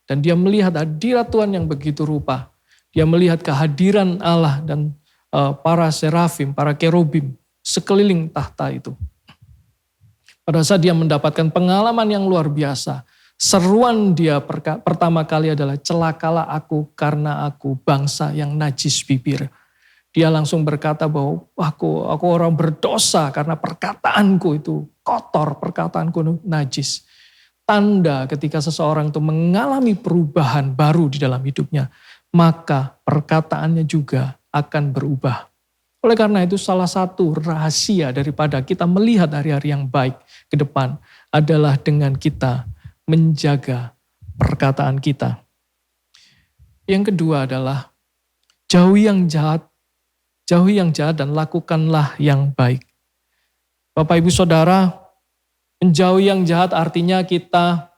Dan dia melihat hadirat Tuhan yang begitu rupa. Dia melihat kehadiran Allah dan para serafim, para kerubim sekeliling tahta itu. Pada saat dia mendapatkan pengalaman yang luar biasa, seruan dia pertama kali adalah celakalah aku karena aku bangsa yang najis bibir. Dia langsung berkata bahwa aku orang berdosa karena perkataanku itu kotor, perkataanku najis. Tanda ketika seseorang itu mengalami perubahan baru di dalam hidupnya, maka perkataannya juga akan berubah. Oleh karena itu salah satu rahasia daripada kita melihat hari-hari yang baik ke depan adalah dengan kita menjaga perkataan kita. Yang kedua adalah jauhi yang jahat dan lakukanlah yang baik. Bapak Ibu Saudara, menjauhi yang jahat artinya kita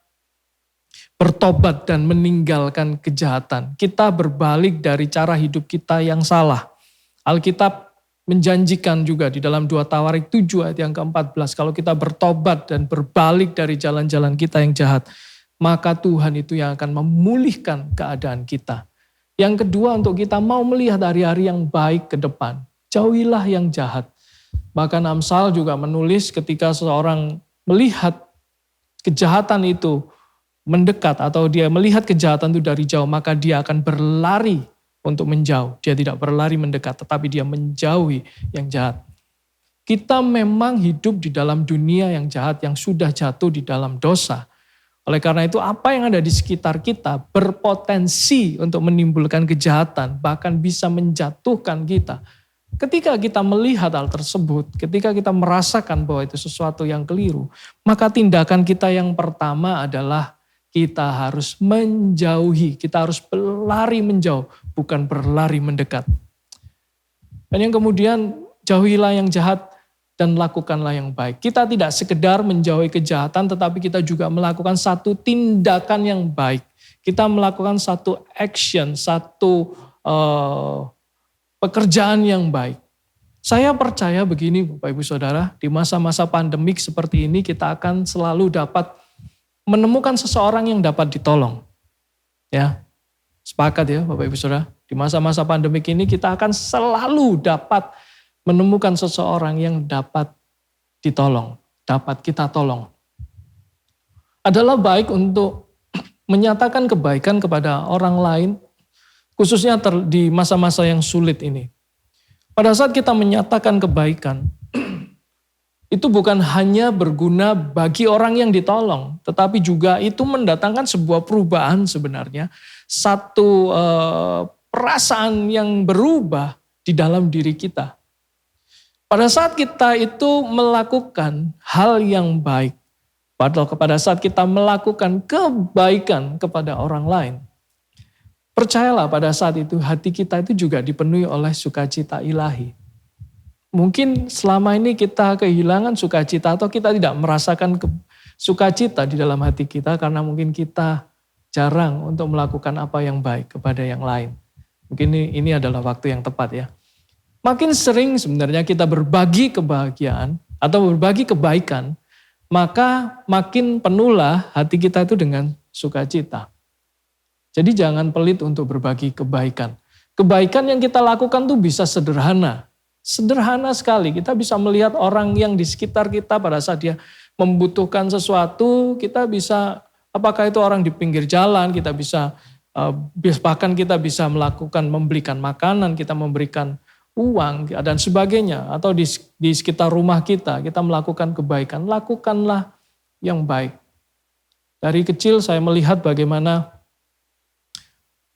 bertobat dan meninggalkan kejahatan. Kita berbalik dari cara hidup kita yang salah. Alkitab menjanjikan juga di dalam 2 Tawarik 7 ayat yang ke-14. Kalau kita bertobat dan berbalik dari jalan-jalan kita yang jahat, maka Tuhan itu yang akan memulihkan keadaan kita. Yang kedua, untuk kita mau melihat hari-hari yang baik ke depan, jauhilah yang jahat. Bahkan Amsal juga menulis ketika seseorang melihat kejahatan itu mendekat atau dia melihat kejahatan itu dari jauh, maka dia akan berlari untuk menjauh. Dia tidak berlari mendekat, tetapi dia menjauhi yang jahat. Kita memang hidup di dalam dunia yang jahat, yang sudah jatuh di dalam dosa. Oleh karena itu apa yang ada di sekitar kita berpotensi untuk menimbulkan kejahatan, bahkan bisa menjatuhkan kita. Ketika kita melihat hal tersebut, ketika kita merasakan bahwa itu sesuatu yang keliru, maka tindakan kita yang pertama adalah kita harus menjauhi, kita harus berlari menjauh, bukan berlari mendekat. Dan yang kemudian, jauhilah yang jahat dan lakukanlah yang baik. Kita tidak sekedar menjauhi kejahatan, tetapi kita juga melakukan satu tindakan yang baik. Kita melakukan satu action, satu pekerjaan yang baik. Saya percaya begini Bapak Ibu Saudara, di masa-masa pandemik seperti ini kita akan selalu dapat menemukan seseorang yang dapat ditolong. Ya, sepakat ya Bapak Ibu Saudara. Di masa-masa pandemik ini kita akan selalu dapat menemukan seseorang yang dapat ditolong, dapat kita tolong. Adalah baik untuk menyatakan kebaikan kepada orang lain, khususnya di masa-masa yang sulit ini. Pada saat kita menyatakan kebaikan, itu bukan hanya berguna bagi orang yang ditolong, tetapi juga itu mendatangkan sebuah perubahan sebenarnya. Satu perasaan yang berubah di dalam diri kita. Pada saat kita itu melakukan hal yang baik, pada saat kita melakukan kebaikan kepada orang lain, percayalah pada saat itu hati kita itu juga dipenuhi oleh sukacita ilahi. Mungkin selama ini kita kehilangan sukacita atau kita tidak merasakan sukacita di dalam hati kita karena mungkin kita jarang untuk melakukan apa yang baik kepada yang lain. Mungkin ini adalah waktu yang tepat ya. Makin sering sebenarnya kita berbagi kebahagiaan atau berbagi kebaikan, maka makin penuhlah hati kita itu dengan sukacita. Jadi jangan pelit untuk berbagi kebaikan. Kebaikan yang kita lakukan tuh bisa sederhana. Sederhana sekali, kita bisa melihat orang yang di sekitar kita pada saat dia membutuhkan sesuatu, kita bisa, apakah itu orang di pinggir jalan, kita bisa Bahkan kita bisa melakukan, memberikan makanan, kita memberikan uang dan sebagainya. Atau di sekitar rumah kita melakukan kebaikan. Lakukanlah yang baik. Dari kecil saya melihat bagaimana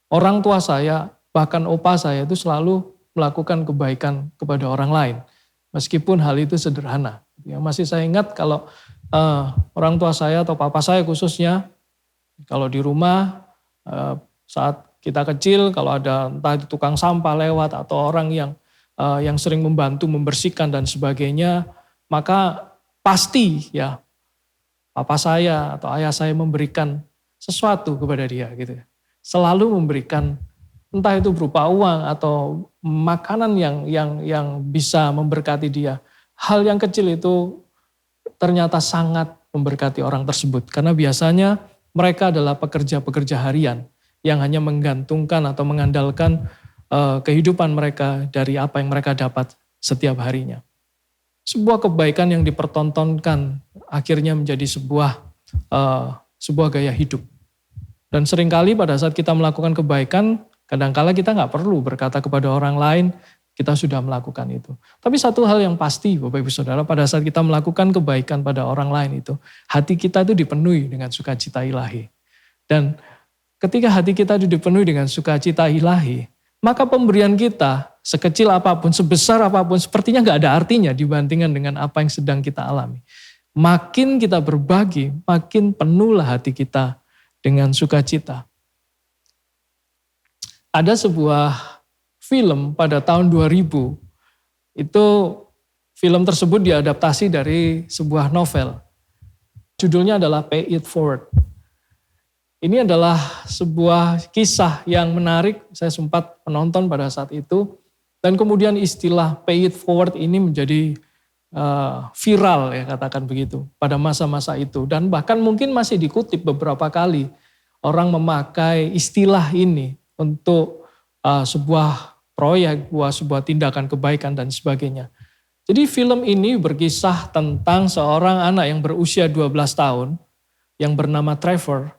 orang tua saya, bahkan opa saya itu selalu melakukan kebaikan kepada orang lain. Meskipun hal itu sederhana. Ya, masih saya ingat kalau orang tua saya atau papa saya khususnya, kalau di rumah saat kita kecil, kalau ada entah itu tukang sampah lewat atau orang yang sering membantu membersihkan dan sebagainya, maka pasti ya papa saya atau ayah saya memberikan sesuatu kepada dia gitu. Selalu memberikan entah itu berupa uang atau makanan yang bisa memberkati dia. Hal yang kecil itu ternyata sangat memberkati orang tersebut. Karena biasanya mereka adalah pekerja-pekerja harian yang hanya menggantungkan atau mengandalkan kehidupan mereka dari apa yang mereka dapat setiap harinya. Sebuah kebaikan yang dipertontonkan akhirnya menjadi sebuah gaya hidup. Dan seringkali pada saat kita melakukan kebaikan, kadangkala kita nggak perlu berkata kepada orang lain, kita sudah melakukan itu. Tapi satu hal yang pasti Bapak Ibu Saudara, pada saat kita melakukan kebaikan pada orang lain itu, hati kita itu dipenuhi dengan sukacita ilahi. Dan ketika hati kita itu dipenuhi dengan sukacita ilahi, maka pemberian kita sekecil apapun, sebesar apapun, sepertinya nggak ada artinya dibandingkan dengan apa yang sedang kita alami. Makin kita berbagi, makin penuhlah hati kita dengan sukacita. Ada sebuah film pada tahun 2000, itu film tersebut diadaptasi dari sebuah novel. Judulnya adalah Pay It Forward. Ini adalah sebuah kisah yang menarik, saya sempat menonton pada saat itu, dan kemudian istilah Pay It Forward ini menjadi viral ya katakan begitu pada masa-masa itu. Dan bahkan mungkin masih dikutip beberapa kali orang memakai istilah ini untuk sebuah proyek, sebuah tindakan kebaikan dan sebagainya. Jadi film ini berkisah tentang seorang anak yang berusia 12 tahun yang bernama Trevor.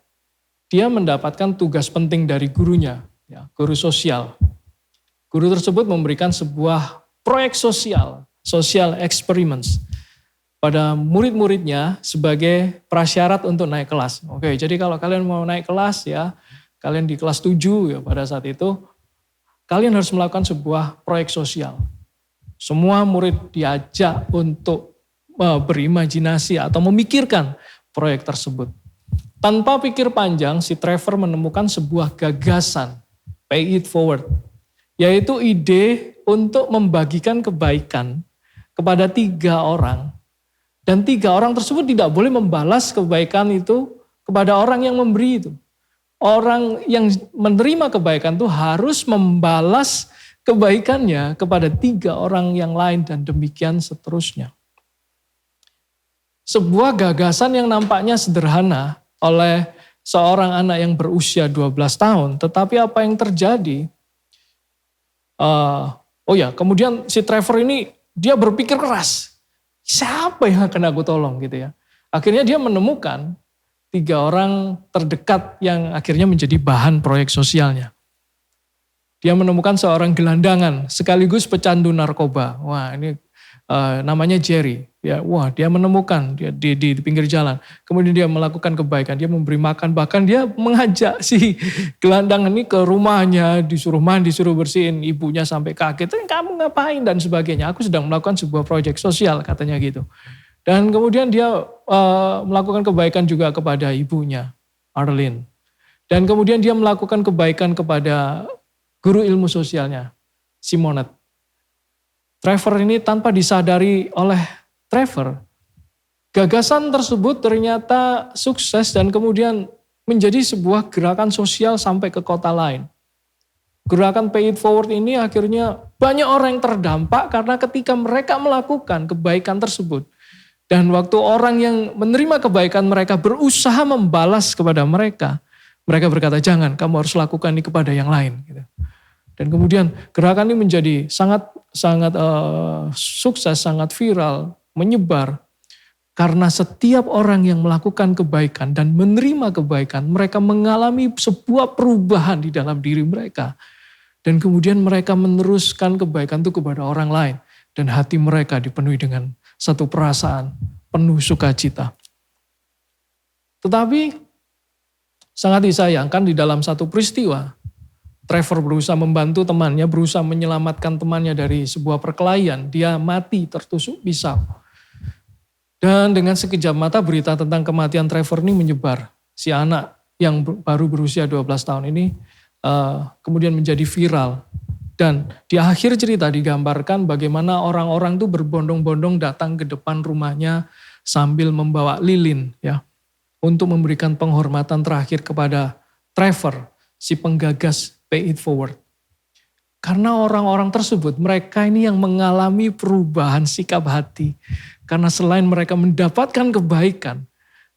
Dia mendapatkan tugas penting dari gurunya, ya, guru sosial. Guru tersebut memberikan sebuah proyek social experiments pada murid-muridnya sebagai prasyarat untuk naik kelas. Oke, jadi kalau kalian mau naik kelas ya, kalian di kelas 7 ya pada saat itu, kalian harus melakukan sebuah proyek sosial. Semua murid diajak untuk berimajinasi atau memikirkan proyek tersebut. Tanpa pikir panjang, si Trevor menemukan sebuah gagasan, pay it forward, yaitu ide untuk membagikan kebaikan kepada 3 orang. Dan 3 orang tersebut tidak boleh membalas kebaikan itu kepada orang yang memberi itu. Orang yang menerima kebaikan itu harus membalas kebaikannya kepada 3 orang yang lain dan demikian seterusnya. Sebuah gagasan yang nampaknya sederhana oleh seorang anak yang berusia 12 tahun. Tetapi apa yang terjadi? Kemudian si Trevor ini dia berpikir keras. Siapa yang akan aku tolong gitu ya. Akhirnya dia menemukan 3 orang terdekat yang akhirnya menjadi bahan proyek sosialnya. Dia menemukan seorang gelandangan sekaligus pecandu narkoba. Wah ini namanya Jerry. Ya, wah dia menemukan dia di pinggir jalan. Kemudian dia melakukan kebaikan, dia memberi makan, bahkan dia mengajak si gelandangan ini ke rumahnya, disuruh mandi, disuruh bersihin, ibunya sampai kaget. Kamu ngapain dan sebagainya. Aku sedang melakukan sebuah proyek sosial katanya gitu. Dan kemudian dia melakukan kebaikan juga kepada ibunya, Arlene. Dan kemudian dia melakukan kebaikan kepada guru ilmu sosialnya, Simonette. Trevor ini tanpa disadari oleh Trevor, gagasan tersebut ternyata sukses dan kemudian menjadi sebuah gerakan sosial sampai ke kota lain. Gerakan Pay It Forward ini akhirnya banyak orang yang terdampak karena ketika mereka melakukan kebaikan tersebut. Dan waktu orang yang menerima kebaikan mereka berusaha membalas kepada mereka. Mereka berkata, jangan, kamu harus lakukan ini kepada yang lain. Dan kemudian gerakan ini menjadi sangat sukses, sangat viral, menyebar. Karena setiap orang yang melakukan kebaikan dan menerima kebaikan, mereka mengalami sebuah perubahan di dalam diri mereka. Dan kemudian mereka meneruskan kebaikan itu kepada orang lain. Dan hati mereka dipenuhi dengan satu perasaan penuh sukacita. Tetapi sangat disayangkan di dalam satu peristiwa, Trevor berusaha membantu temannya, berusaha menyelamatkan temannya dari sebuah perkelahian. Dia mati tertusuk pisau. Dan dengan sekejap mata berita tentang kematian Trevor ini menyebar. Si anak yang baru berusia 12 tahun ini kemudian menjadi viral. Dan di akhir cerita digambarkan bagaimana orang-orang itu berbondong-bondong datang ke depan rumahnya sambil membawa lilin ya, untuk memberikan penghormatan terakhir kepada Trevor, si penggagas Pay It Forward. Karena orang-orang tersebut, mereka ini yang mengalami perubahan sikap hati. Karena selain mereka mendapatkan kebaikan,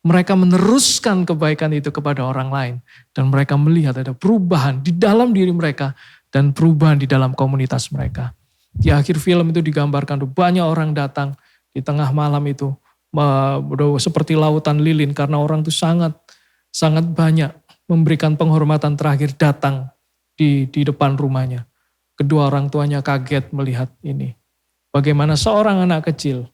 mereka meneruskan kebaikan itu kepada orang lain. Dan mereka melihat ada perubahan di dalam diri mereka dan perubahan di dalam komunitas mereka. Di akhir film itu digambarkan banyak orang datang di tengah malam itu seperti lautan lilin karena orang itu sangat banyak memberikan penghormatan terakhir datang di depan rumahnya. Kedua orang tuanya kaget melihat ini. Bagaimana seorang anak kecil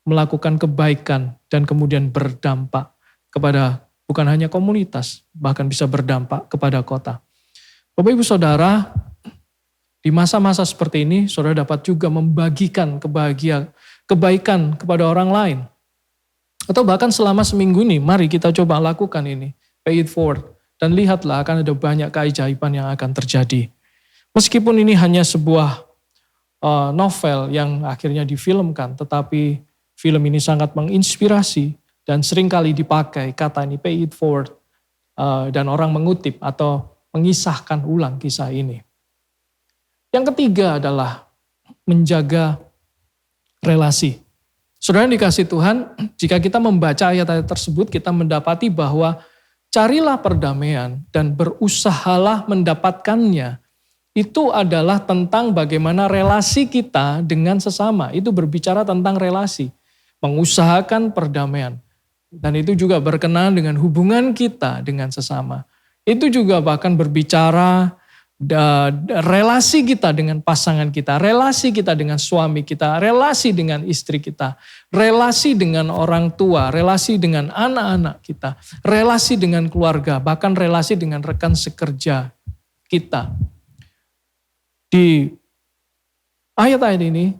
melakukan kebaikan dan kemudian berdampak kepada bukan hanya komunitas, bahkan bisa berdampak kepada kota. Bapak Ibu Saudara, di masa-masa seperti ini, saudara dapat juga membagikan kebaikan kepada orang lain. Atau bahkan selama seminggu ini, mari kita coba lakukan ini. Pay it forward. Dan lihatlah akan ada banyak keajaiban yang akan terjadi. Meskipun ini hanya sebuah novel yang akhirnya difilmkan, tetapi film ini sangat menginspirasi dan seringkali dipakai kata ini pay it forward. Dan orang mengutip atau mengisahkan ulang kisah ini. Yang ketiga adalah menjaga relasi. Saudara yang dikasihi Tuhan, jika kita membaca ayat-ayat tersebut, kita mendapati bahwa carilah perdamaian dan berusahalah mendapatkannya. Itu adalah tentang bagaimana relasi kita dengan sesama. Itu berbicara tentang relasi. Mengusahakan perdamaian. Dan itu juga berkenaan dengan hubungan kita dengan sesama. Itu juga bahkan berbicara relasi kita dengan pasangan kita, relasi kita dengan suami kita, relasi dengan istri kita, relasi dengan orang tua, relasi dengan anak-anak kita, relasi dengan keluarga, bahkan relasi dengan rekan sekerja kita. Di ayat-ayat ini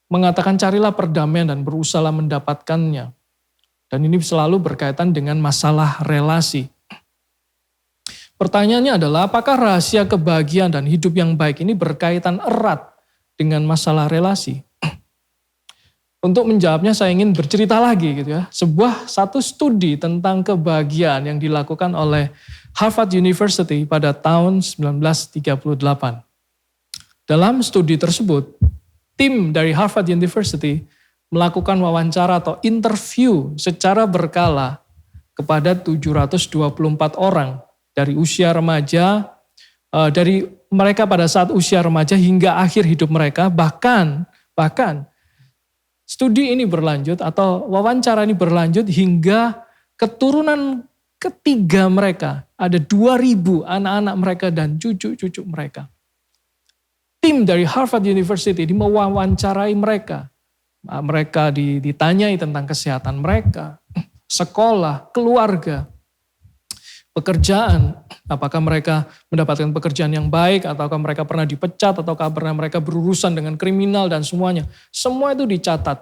mengatakan carilah perdamaian dan berusaha mendapatkannya. Dan ini selalu berkaitan dengan masalah relasi. Pertanyaannya adalah apakah rahasia kebahagiaan dan hidup yang baik ini berkaitan erat dengan masalah relasi? Untuk menjawabnya saya ingin bercerita lagi gitu ya. Satu studi tentang kebahagiaan yang dilakukan oleh Harvard University pada tahun 1938. Dalam studi tersebut, tim dari Harvard University melakukan wawancara atau interview secara berkala kepada 724 orang dari usia remaja, dari mereka pada saat usia remaja hingga akhir hidup mereka, bahkan studi ini berlanjut atau wawancara ini berlanjut hingga keturunan ketiga mereka, ada 2.000 anak-anak mereka dan cucu-cucu mereka. Tim dari Harvard University mewawancarai mereka. Mereka ditanyai tentang kesehatan mereka, sekolah, keluarga, pekerjaan. Apakah mereka mendapatkan pekerjaan yang baik, ataukah mereka pernah dipecat, ataukah pernah mereka berurusan dengan kriminal dan semuanya. Semua itu dicatat.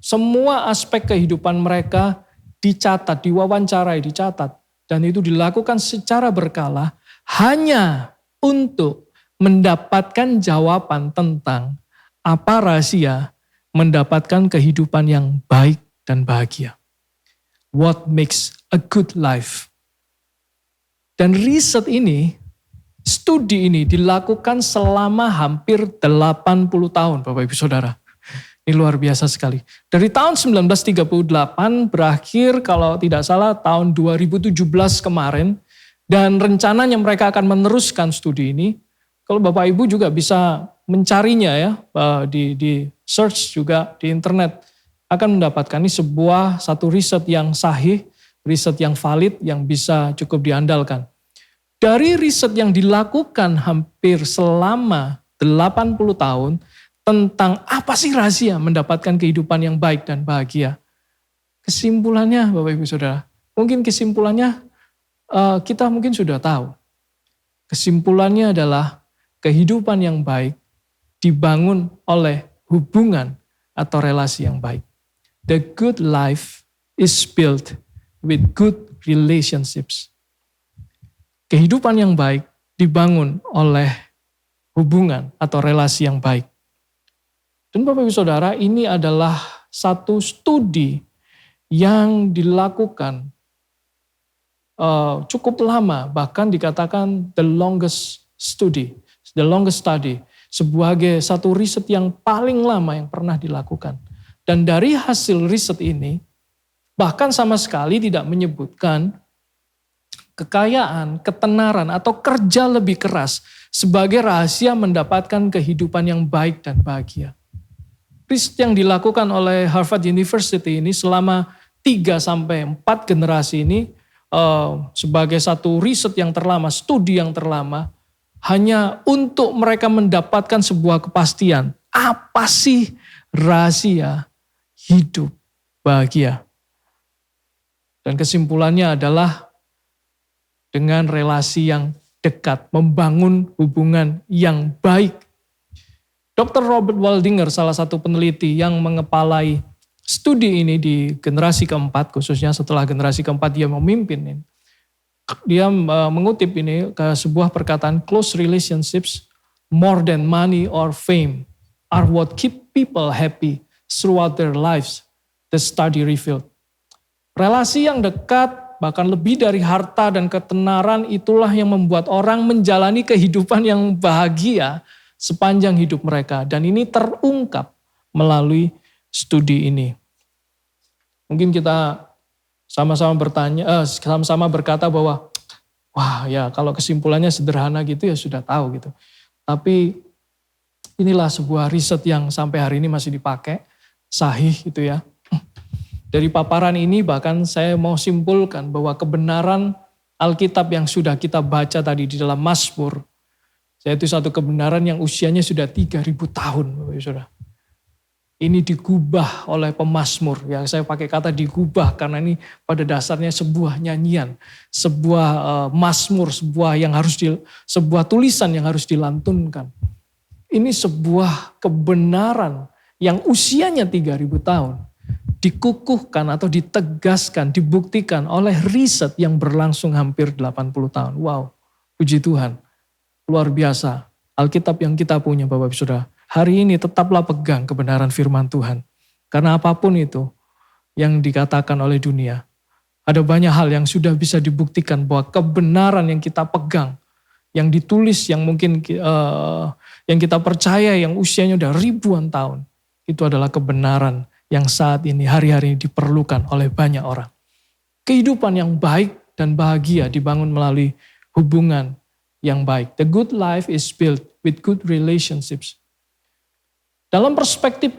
Semua aspek kehidupan mereka dicatat, diwawancarai, dicatat. Dan itu dilakukan secara berkala hanya untuk mendapatkan jawaban tentang apa rahasia mendapatkan kehidupan yang baik dan bahagia. What makes a good life? Dan riset ini, studi ini dilakukan selama hampir 80 tahun Bapak Ibu Saudara. Ini luar biasa sekali. Dari tahun 1938 berakhir kalau tidak salah tahun 2017 kemarin. Dan rencananya mereka akan meneruskan studi ini. Kalau Bapak Ibu juga bisa mencarinya ya, di search juga di internet. akan mendapatkan ini satu riset yang sahih, riset yang valid, yang bisa cukup diandalkan. Dari riset yang dilakukan hampir selama 80 tahun tentang apa sih rahasia mendapatkan kehidupan yang baik dan bahagia. Kesimpulannya Bapak Ibu Saudara, mungkin kesimpulannya kita mungkin sudah tahu. Kesimpulannya adalah kehidupan yang baik dibangun oleh hubungan atau relasi yang baik. The good life is built with good relationships. Kehidupan yang baik dibangun oleh hubungan atau relasi yang baik. Dan Bapak Ibu Saudara, ini adalah satu studi yang dilakukan cukup lama, bahkan dikatakan the longest study, sebagai satu riset yang paling lama yang pernah dilakukan. Dan dari hasil riset ini, bahkan sama sekali tidak menyebutkan kekayaan, ketenaran, atau kerja lebih keras sebagai rahasia mendapatkan kehidupan yang baik dan bahagia. Riset yang dilakukan oleh Harvard University ini selama 3-4 generasi ini sebagai satu riset yang terlama, studi yang terlama, hanya untuk mereka mendapatkan sebuah kepastian. Apa sih rahasia hidup bahagia? Dan kesimpulannya adalah dengan relasi yang dekat, membangun hubungan yang baik. Dr. Robert Waldinger, salah satu peneliti yang mengepalai studi ini di generasi keempat, khususnya setelah generasi keempat dia memimpin ini. Dia mengutip ini ke sebuah perkataan, close relationships more than money or fame are what keep people happy throughout their lives, the study revealed. Relasi yang dekat, bahkan lebih dari harta dan ketenaran, itulah yang membuat orang menjalani kehidupan yang bahagia sepanjang hidup mereka. Dan ini terungkap melalui studi ini. Mungkin kita sama-sama berkata bahwa, wah ya kalau kesimpulannya sederhana gitu ya sudah tahu gitu. Tapi inilah sebuah riset yang sampai hari ini masih dipakai, sahih gitu ya. Dari paparan ini bahkan saya mau simpulkan bahwa kebenaran Alkitab yang sudah kita baca tadi di dalam Mazmur, yaitu satu kebenaran yang usianya sudah 3.000 tahun, Bapak Ibu Saudara. Ini digubah oleh pemazmur, ya saya pakai kata digubah karena ini pada dasarnya sebuah nyanyian, sebuah mazmur, sebuah tulisan yang harus dilantunkan. Ini sebuah kebenaran yang usianya 3.000 tahun. Dikukuhkan atau ditegaskan, dibuktikan oleh riset yang berlangsung hampir 80 tahun. Wow, puji Tuhan. Luar biasa. Alkitab yang kita punya Bapak Ibu Saudara. Hari ini tetaplah pegang kebenaran firman Tuhan. Karena apapun itu yang dikatakan oleh dunia. Ada banyak hal yang sudah bisa dibuktikan bahwa kebenaran yang kita pegang. Yang ditulis, yang mungkin yang kita percaya, yang usianya udah ribuan tahun. Itu adalah kebenaran yang saat ini hari-hari diperlukan oleh banyak orang. Kehidupan yang baik dan bahagia dibangun melalui hubungan yang baik. The good life is built with good relationships. Dalam perspektif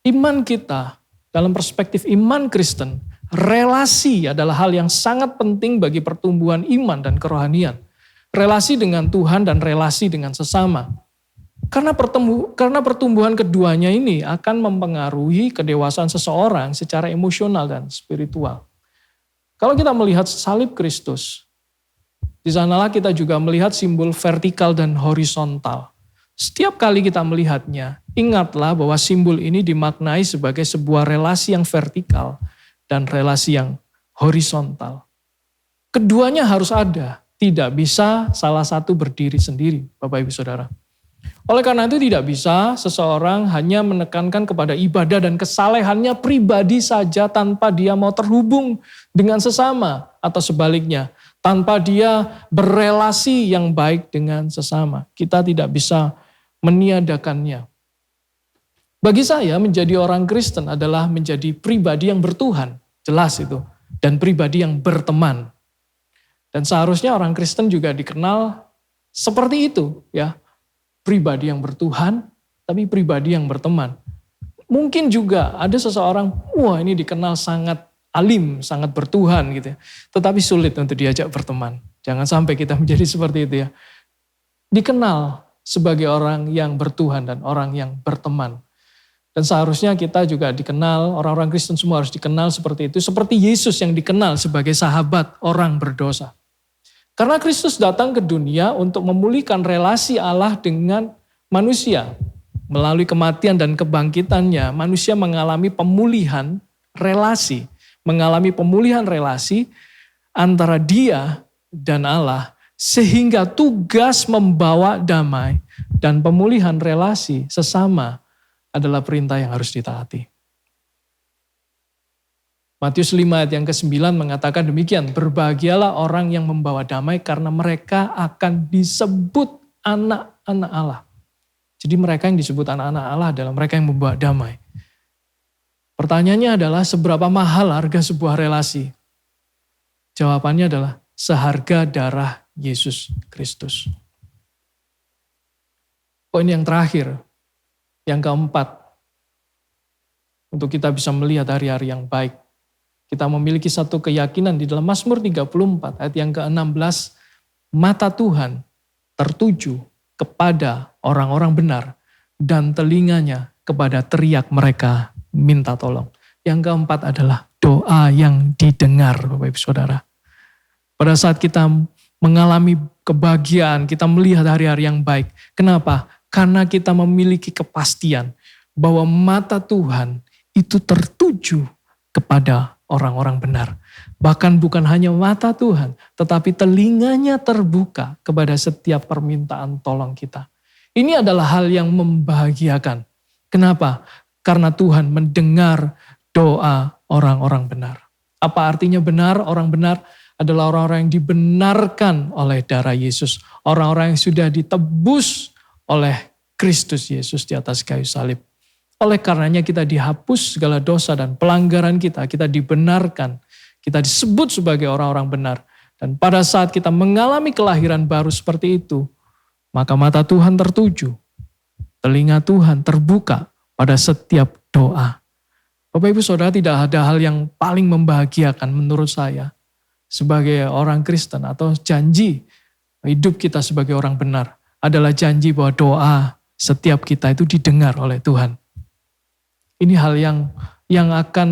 iman kita, dalam perspektif iman Kristen, relasi adalah hal yang sangat penting bagi pertumbuhan iman dan kerohanian. Relasi dengan Tuhan dan relasi dengan sesama. Karena pertumbuhan keduanya ini akan mempengaruhi kedewasaan seseorang secara emosional dan spiritual. Kalau kita melihat salib Kristus, di sanalah kita juga melihat simbol vertikal dan horizontal. Setiap kali kita melihatnya, ingatlah bahwa simbol ini dimaknai sebagai sebuah relasi yang vertikal dan relasi yang horizontal. Keduanya harus ada, tidak bisa salah satu berdiri sendiri, Bapak Ibu Saudara. Oleh karena itu tidak bisa seseorang hanya menekankan kepada ibadah dan kesalehannya pribadi saja tanpa dia mau terhubung dengan sesama atau sebaliknya. Tanpa dia berelasi yang baik dengan sesama. Kita tidak bisa meniadakannya. Bagi saya menjadi orang Kristen adalah menjadi pribadi yang bertuhan. Jelas itu. Dan pribadi yang berteman. Dan seharusnya orang Kristen juga dikenal seperti itu ya. Pribadi yang bertuhan, tapi pribadi yang berteman. Mungkin juga ada seseorang, wah ini dikenal sangat alim, sangat bertuhan gitu ya. Tetapi sulit untuk diajak berteman. Jangan sampai kita menjadi seperti itu ya. Dikenal sebagai orang yang bertuhan dan orang yang berteman. Dan seharusnya kita juga dikenal, orang-orang Kristen semua harus dikenal seperti itu. Seperti Yesus yang dikenal sebagai sahabat orang berdosa. Karena Kristus datang ke dunia untuk memulihkan relasi Allah dengan manusia. Melalui kematian dan kebangkitannya, manusia mengalami pemulihan relasi. Mengalami pemulihan relasi antara dia dan Allah. Sehingga tugas membawa damai dan pemulihan relasi sesama adalah perintah yang harus ditaati. Matius 5 ayat yang ke-9 mengatakan demikian, berbahagialah orang yang membawa damai karena mereka akan disebut anak-anak Allah. Jadi mereka yang disebut anak-anak Allah adalah mereka yang membawa damai. Pertanyaannya adalah seberapa mahal harga sebuah relasi? Jawabannya adalah seharga darah Yesus Kristus. Poin yang terakhir, yang keempat, untuk kita bisa melihat hari-hari yang baik. Kita memiliki satu keyakinan di dalam Mazmur 34 ayat yang ke-16. Mata Tuhan tertuju kepada orang-orang benar dan telinganya kepada teriak mereka minta tolong. Yang keempat adalah doa yang didengar, Bapak Ibu Saudara. Pada saat kita mengalami kebahagiaan, kita melihat hari-hari yang baik. Kenapa? Karena kita memiliki kepastian bahwa mata Tuhan itu tertuju kepada orang-orang benar. Bahkan bukan hanya mata Tuhan, tetapi telinganya terbuka kepada setiap permintaan tolong kita. Ini adalah hal yang membahagiakan. Kenapa? Karena Tuhan mendengar doa orang-orang benar. Apa artinya benar? Orang benar adalah orang-orang yang dibenarkan oleh darah Yesus. Orang-orang yang sudah ditebus oleh Kristus Yesus di atas kayu salib. Oleh karenanya kita dihapus segala dosa dan pelanggaran kita. Kita dibenarkan. Kita disebut sebagai orang-orang benar. Dan pada saat kita mengalami kelahiran baru seperti itu, maka mata Tuhan tertuju. Telinga Tuhan terbuka pada setiap doa. Bapak Ibu Saudara, tidak ada hal yang paling membahagiakan menurut saya sebagai orang Kristen atau janji hidup kita sebagai orang benar adalah janji bahwa doa setiap kita itu didengar oleh Tuhan. Ini hal yang akan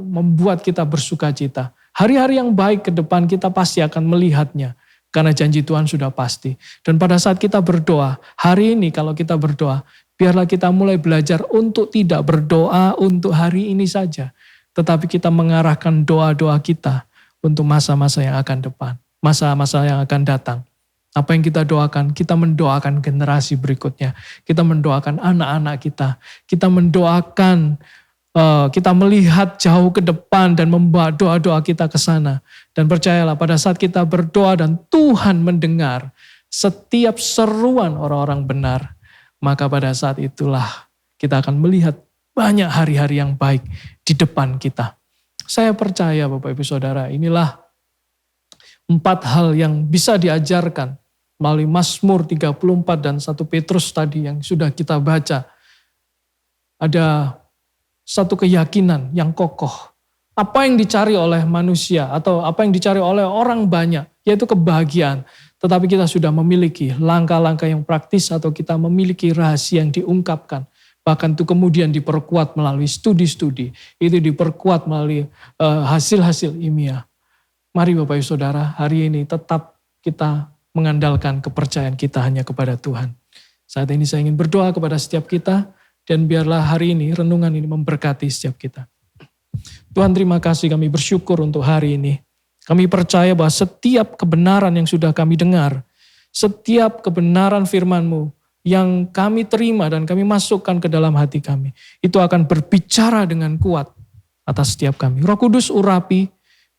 membuat kita bersuka cita. Hari-hari yang baik ke depan kita pasti akan melihatnya. Karena janji Tuhan sudah pasti. Dan pada saat kita berdoa, hari ini kalau kita berdoa, biarlah kita mulai belajar untuk tidak berdoa untuk hari ini saja. Tetapi kita mengarahkan doa-doa kita untuk masa-masa yang akan depan. Masa-masa yang akan datang. Apa yang kita doakan? Kita mendoakan generasi berikutnya. Kita mendoakan anak-anak kita. Kita mendoakan, kita melihat jauh ke depan dan membawa doa-doa kita ke sana. Dan percayalah pada saat kita berdoa dan Tuhan mendengar setiap seruan orang-orang benar, maka pada saat itulah kita akan melihat banyak hari-hari yang baik di depan kita. Saya percaya Bapak Ibu Saudara, inilah 4 hal yang bisa diajarkan melalui Mazmur 34 dan 1 Petrus tadi yang sudah kita baca. Ada satu keyakinan yang kokoh. Apa yang dicari oleh manusia atau apa yang dicari oleh orang banyak, yaitu kebahagiaan. Tetapi kita sudah memiliki langkah-langkah yang praktis atau kita memiliki rahasia yang diungkapkan. Bahkan itu kemudian diperkuat melalui studi-studi. Itu diperkuat melalui hasil-hasil ilmiah. Mari Bapak Ibu Saudara, hari ini tetap kita mengandalkan kepercayaan kita hanya kepada Tuhan. Saat ini saya ingin berdoa kepada setiap kita, dan biarlah hari ini, renungan ini memberkati setiap kita. Tuhan, terima kasih, kami bersyukur untuk hari ini. Kami percaya bahwa setiap kebenaran yang sudah kami dengar, setiap kebenaran firman-Mu yang kami terima dan kami masukkan ke dalam hati kami, itu akan berbicara dengan kuat atas setiap kami. Roh Kudus urapi,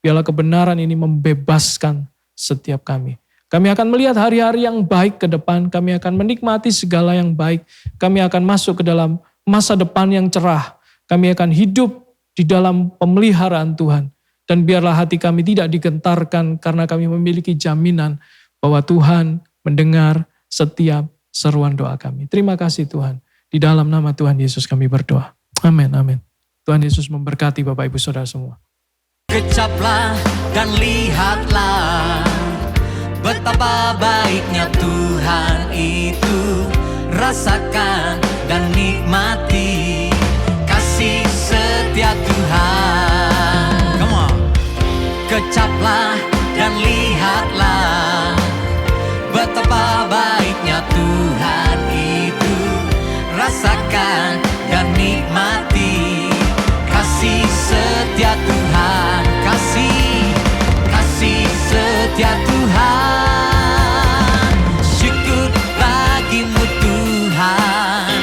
biarlah kebenaran ini membebaskan setiap kami. Kami akan melihat hari-hari yang baik ke depan, kami akan menikmati segala yang baik, kami akan masuk ke dalam masa depan yang cerah, kami akan hidup di dalam pemeliharaan Tuhan. Dan biarlah hati kami tidak digentarkan karena kami memiliki jaminan bahwa Tuhan mendengar setiap seruan doa kami. Terima kasih Tuhan. Di dalam nama Tuhan Yesus kami berdoa. Amin, amin. Tuhan Yesus memberkati Bapak Ibu Saudara semua. Kecaplah dan lihatlah betapa baiknya Tuhan itu. Rasakan dan nikmati kasih setia Tuhan. Come on. Kecaplah dan lihatlah betapa baiknya Tuhan itu. Rasakan dan nikmati kasih setia Tuhan. Kasih setia Tuhan. Syukur bagimu Tuhan,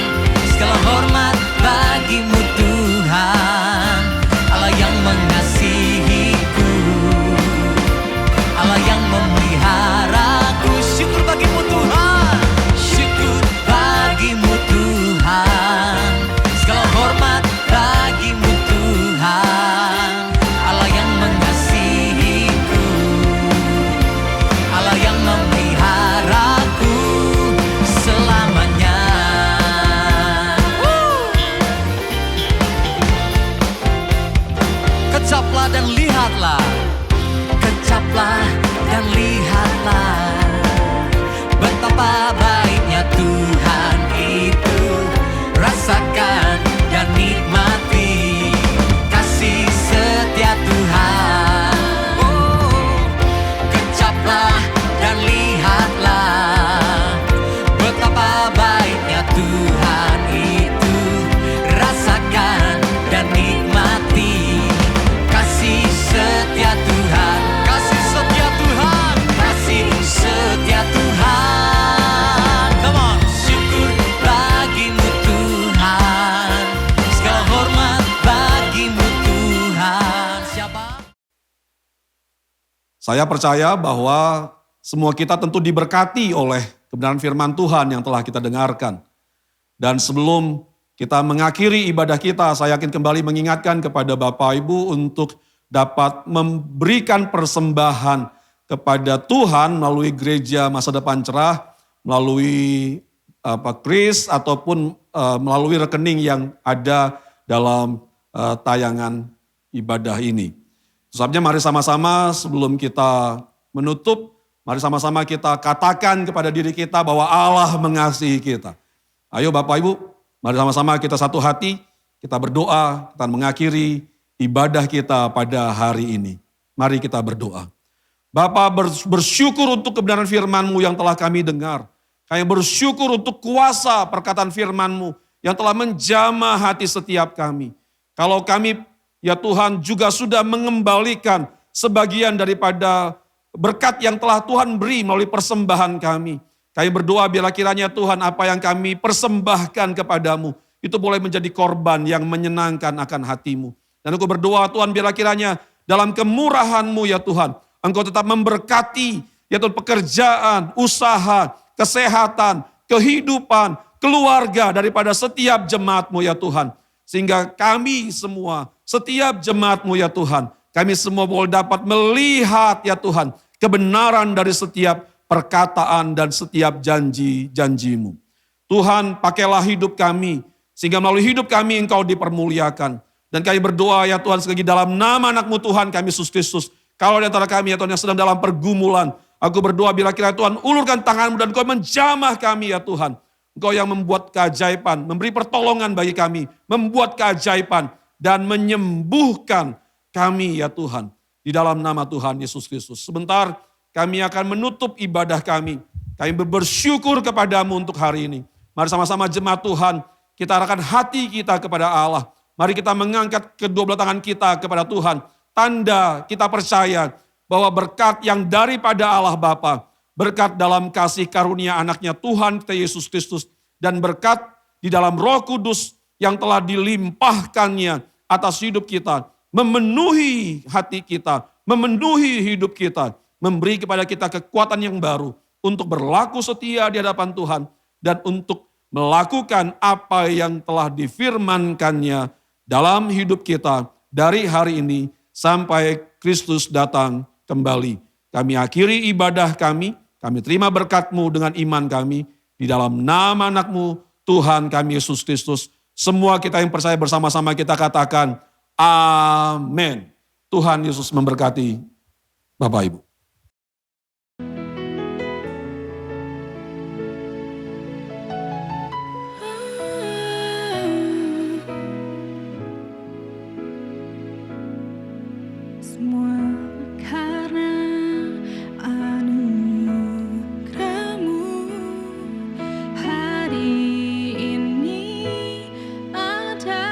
segala hormat bagimu Tuhan. Allah yang mengasihiku, Allah yang memeliharaku. Syukur bagimu Tuhan, syukur bagimu Tuhan, segala hormat bagimu Tuhan. Allah yang mengasihiku, Allah yang memeliharaku selamanya. Kecaplah dan lihatlah, kecaplah dan lihatlah betapa baiknya Tuhan itu. Rasakan dan nikmati kasih setia Tuhan. Oh, kecaplah dan lihatlah betapa baiknya Tuhan itu. Rasakan dan nikmati kasih setia Tuhan. Kasih setia Tuhan. Kasih setia Tuhan. Come on. Syukur bagimu Tuhan, segala hormat bagimu Tuhan. Siapa? Saya percaya bahwa semua kita tentu diberkati oleh kebenaran firman Tuhan yang telah kita dengarkan. Dan sebelum kita mengakhiri ibadah kita, saya yakin kembali mengingatkan kepada Bapak Ibu untuk dapat memberikan persembahan kepada Tuhan melalui gereja masa depan cerah, melalui kris ataupun melalui rekening yang ada dalam tayangan ibadah ini. Sebabnya mari sama-sama sebelum kita menutup, mari sama-sama kita katakan kepada diri kita bahwa Allah mengasihi kita. Ayo Bapak Ibu, mari sama-sama kita satu hati, kita berdoa, kita mengakhiri ibadah kita pada hari ini. Mari kita berdoa. Bapa, bersyukur untuk kebenaran firman-Mu yang telah kami dengar. Kami bersyukur untuk kuasa perkataan firman-Mu yang telah menjamah hati setiap kami. Kalau kami, ya Tuhan, juga sudah mengembalikan sebagian daripada berkat yang telah Tuhan beri melalui persembahan kami. Kami berdoa bila kiranya Tuhan apa yang kami persembahkan kepadamu itu boleh menjadi korban yang menyenangkan akan hatimu. Dan aku berdoa Tuhan bila kiranya dalam kemurahan-Mu ya Tuhan, Engkau tetap memberkati ya Tuhan pekerjaan, usaha, kesehatan, kehidupan, keluarga daripada setiap jemaat-Mu ya Tuhan. Sehingga kami semua, setiap jemaat-Mu ya Tuhan, kami semua boleh dapat melihat ya Tuhan kebenaran dari setiap perkataan dan setiap janji-janji-Mu. Tuhan, pakailah hidup kami, sehingga melalui hidup kami Engkau dipermuliakan. Dan kami berdoa ya Tuhan, sekali lagi dalam nama anak-Mu Tuhan kami Yesus Kristus. Kalau di antara kami ya Tuhan yang sedang dalam pergumulan, aku berdoa bila kira Tuhan ulurkan tangan-Mu dan Engkau menjamah kami ya Tuhan. Engkau yang membuat keajaiban, memberi pertolongan bagi kami, membuat keajaiban dan menyembuhkan kami ya Tuhan. Di dalam nama Tuhan Yesus Kristus. Sebentar kami akan menutup ibadah kami. Kami bersyukur kepadamu untuk hari ini. Mari sama-sama jemaat Tuhan, kita arahkan hati kita kepada Allah. Mari kita mengangkat kedua belah tangan kita kepada Tuhan. Tanda kita percaya bahwa berkat yang daripada Allah Bapa, berkat dalam kasih karunia anaknya Tuhan kita Yesus Kristus, dan berkat di dalam Roh Kudus yang telah dilimpahkannya atas hidup kita, memenuhi hati kita, memenuhi hidup kita, memberi kepada kita kekuatan yang baru untuk berlaku setia di hadapan Tuhan dan untuk melakukan apa yang telah difirmankannya dalam hidup kita dari hari ini sampai Kristus datang kembali. Kami akhiri ibadah kami terima berkat-Mu dengan iman kami di dalam nama anak-Mu Tuhan kami Yesus Kristus. Semua kita yang percaya bersama-sama kita katakan amin. Tuhan Yesus memberkati Bapak Ibu. Semua karena anugerah-Mu, hari ini ada.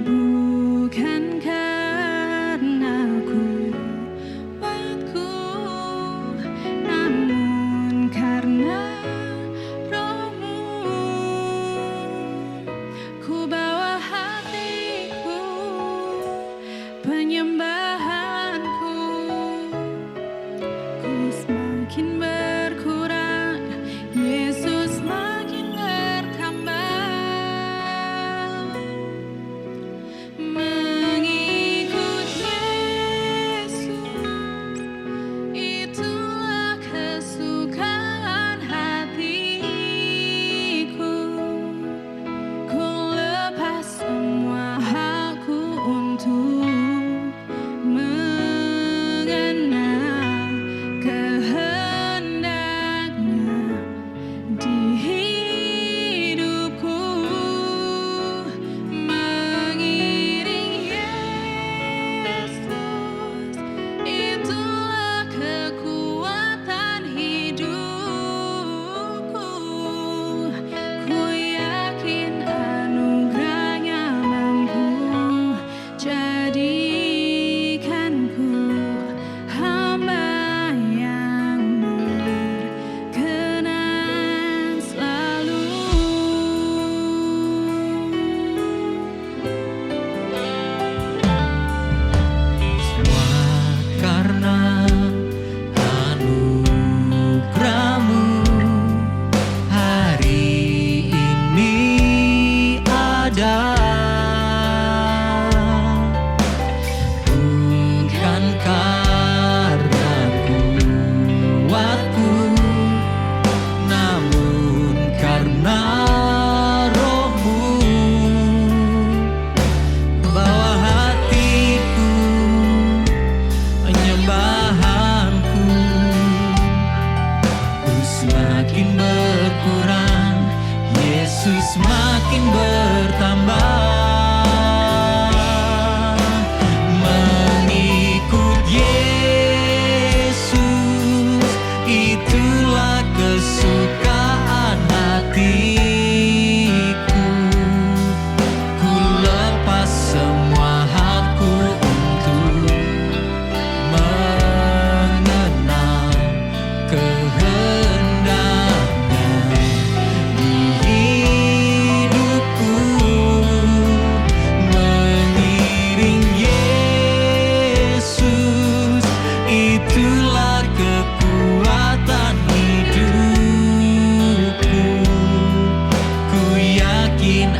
Bukan karena kuatku, namun karena Roh-Mu. Ku bawa hatiku, penyembahanku, ku semakin berkurang, Yesus makin bertambah. Mengikut Yesus, itulah kesukaan hatiku. Ku lepas semua hakku untuk mengenal kehendaknya di hidupku. Mengiring Yesus, itulah kekuatan hidupku. Ku yakin anugerah-Nya mampu jadikanku hamba yang berkenan selalu. Semua karena anugerah-Mu, hari ini ada. Bukan karena kuatku, namun karena Roh-Mu. Bawa hatiku, penyembahanku, ku semakin berkurang, Yesus makin bertambah. Mengikut Yesus, itulah kesukaan hatiku. Ku lepas semua hakku untuk mengenal kehendaknya di hidupku. Mengiring Yesus, itulah kekuatan hidupku. Ku yakin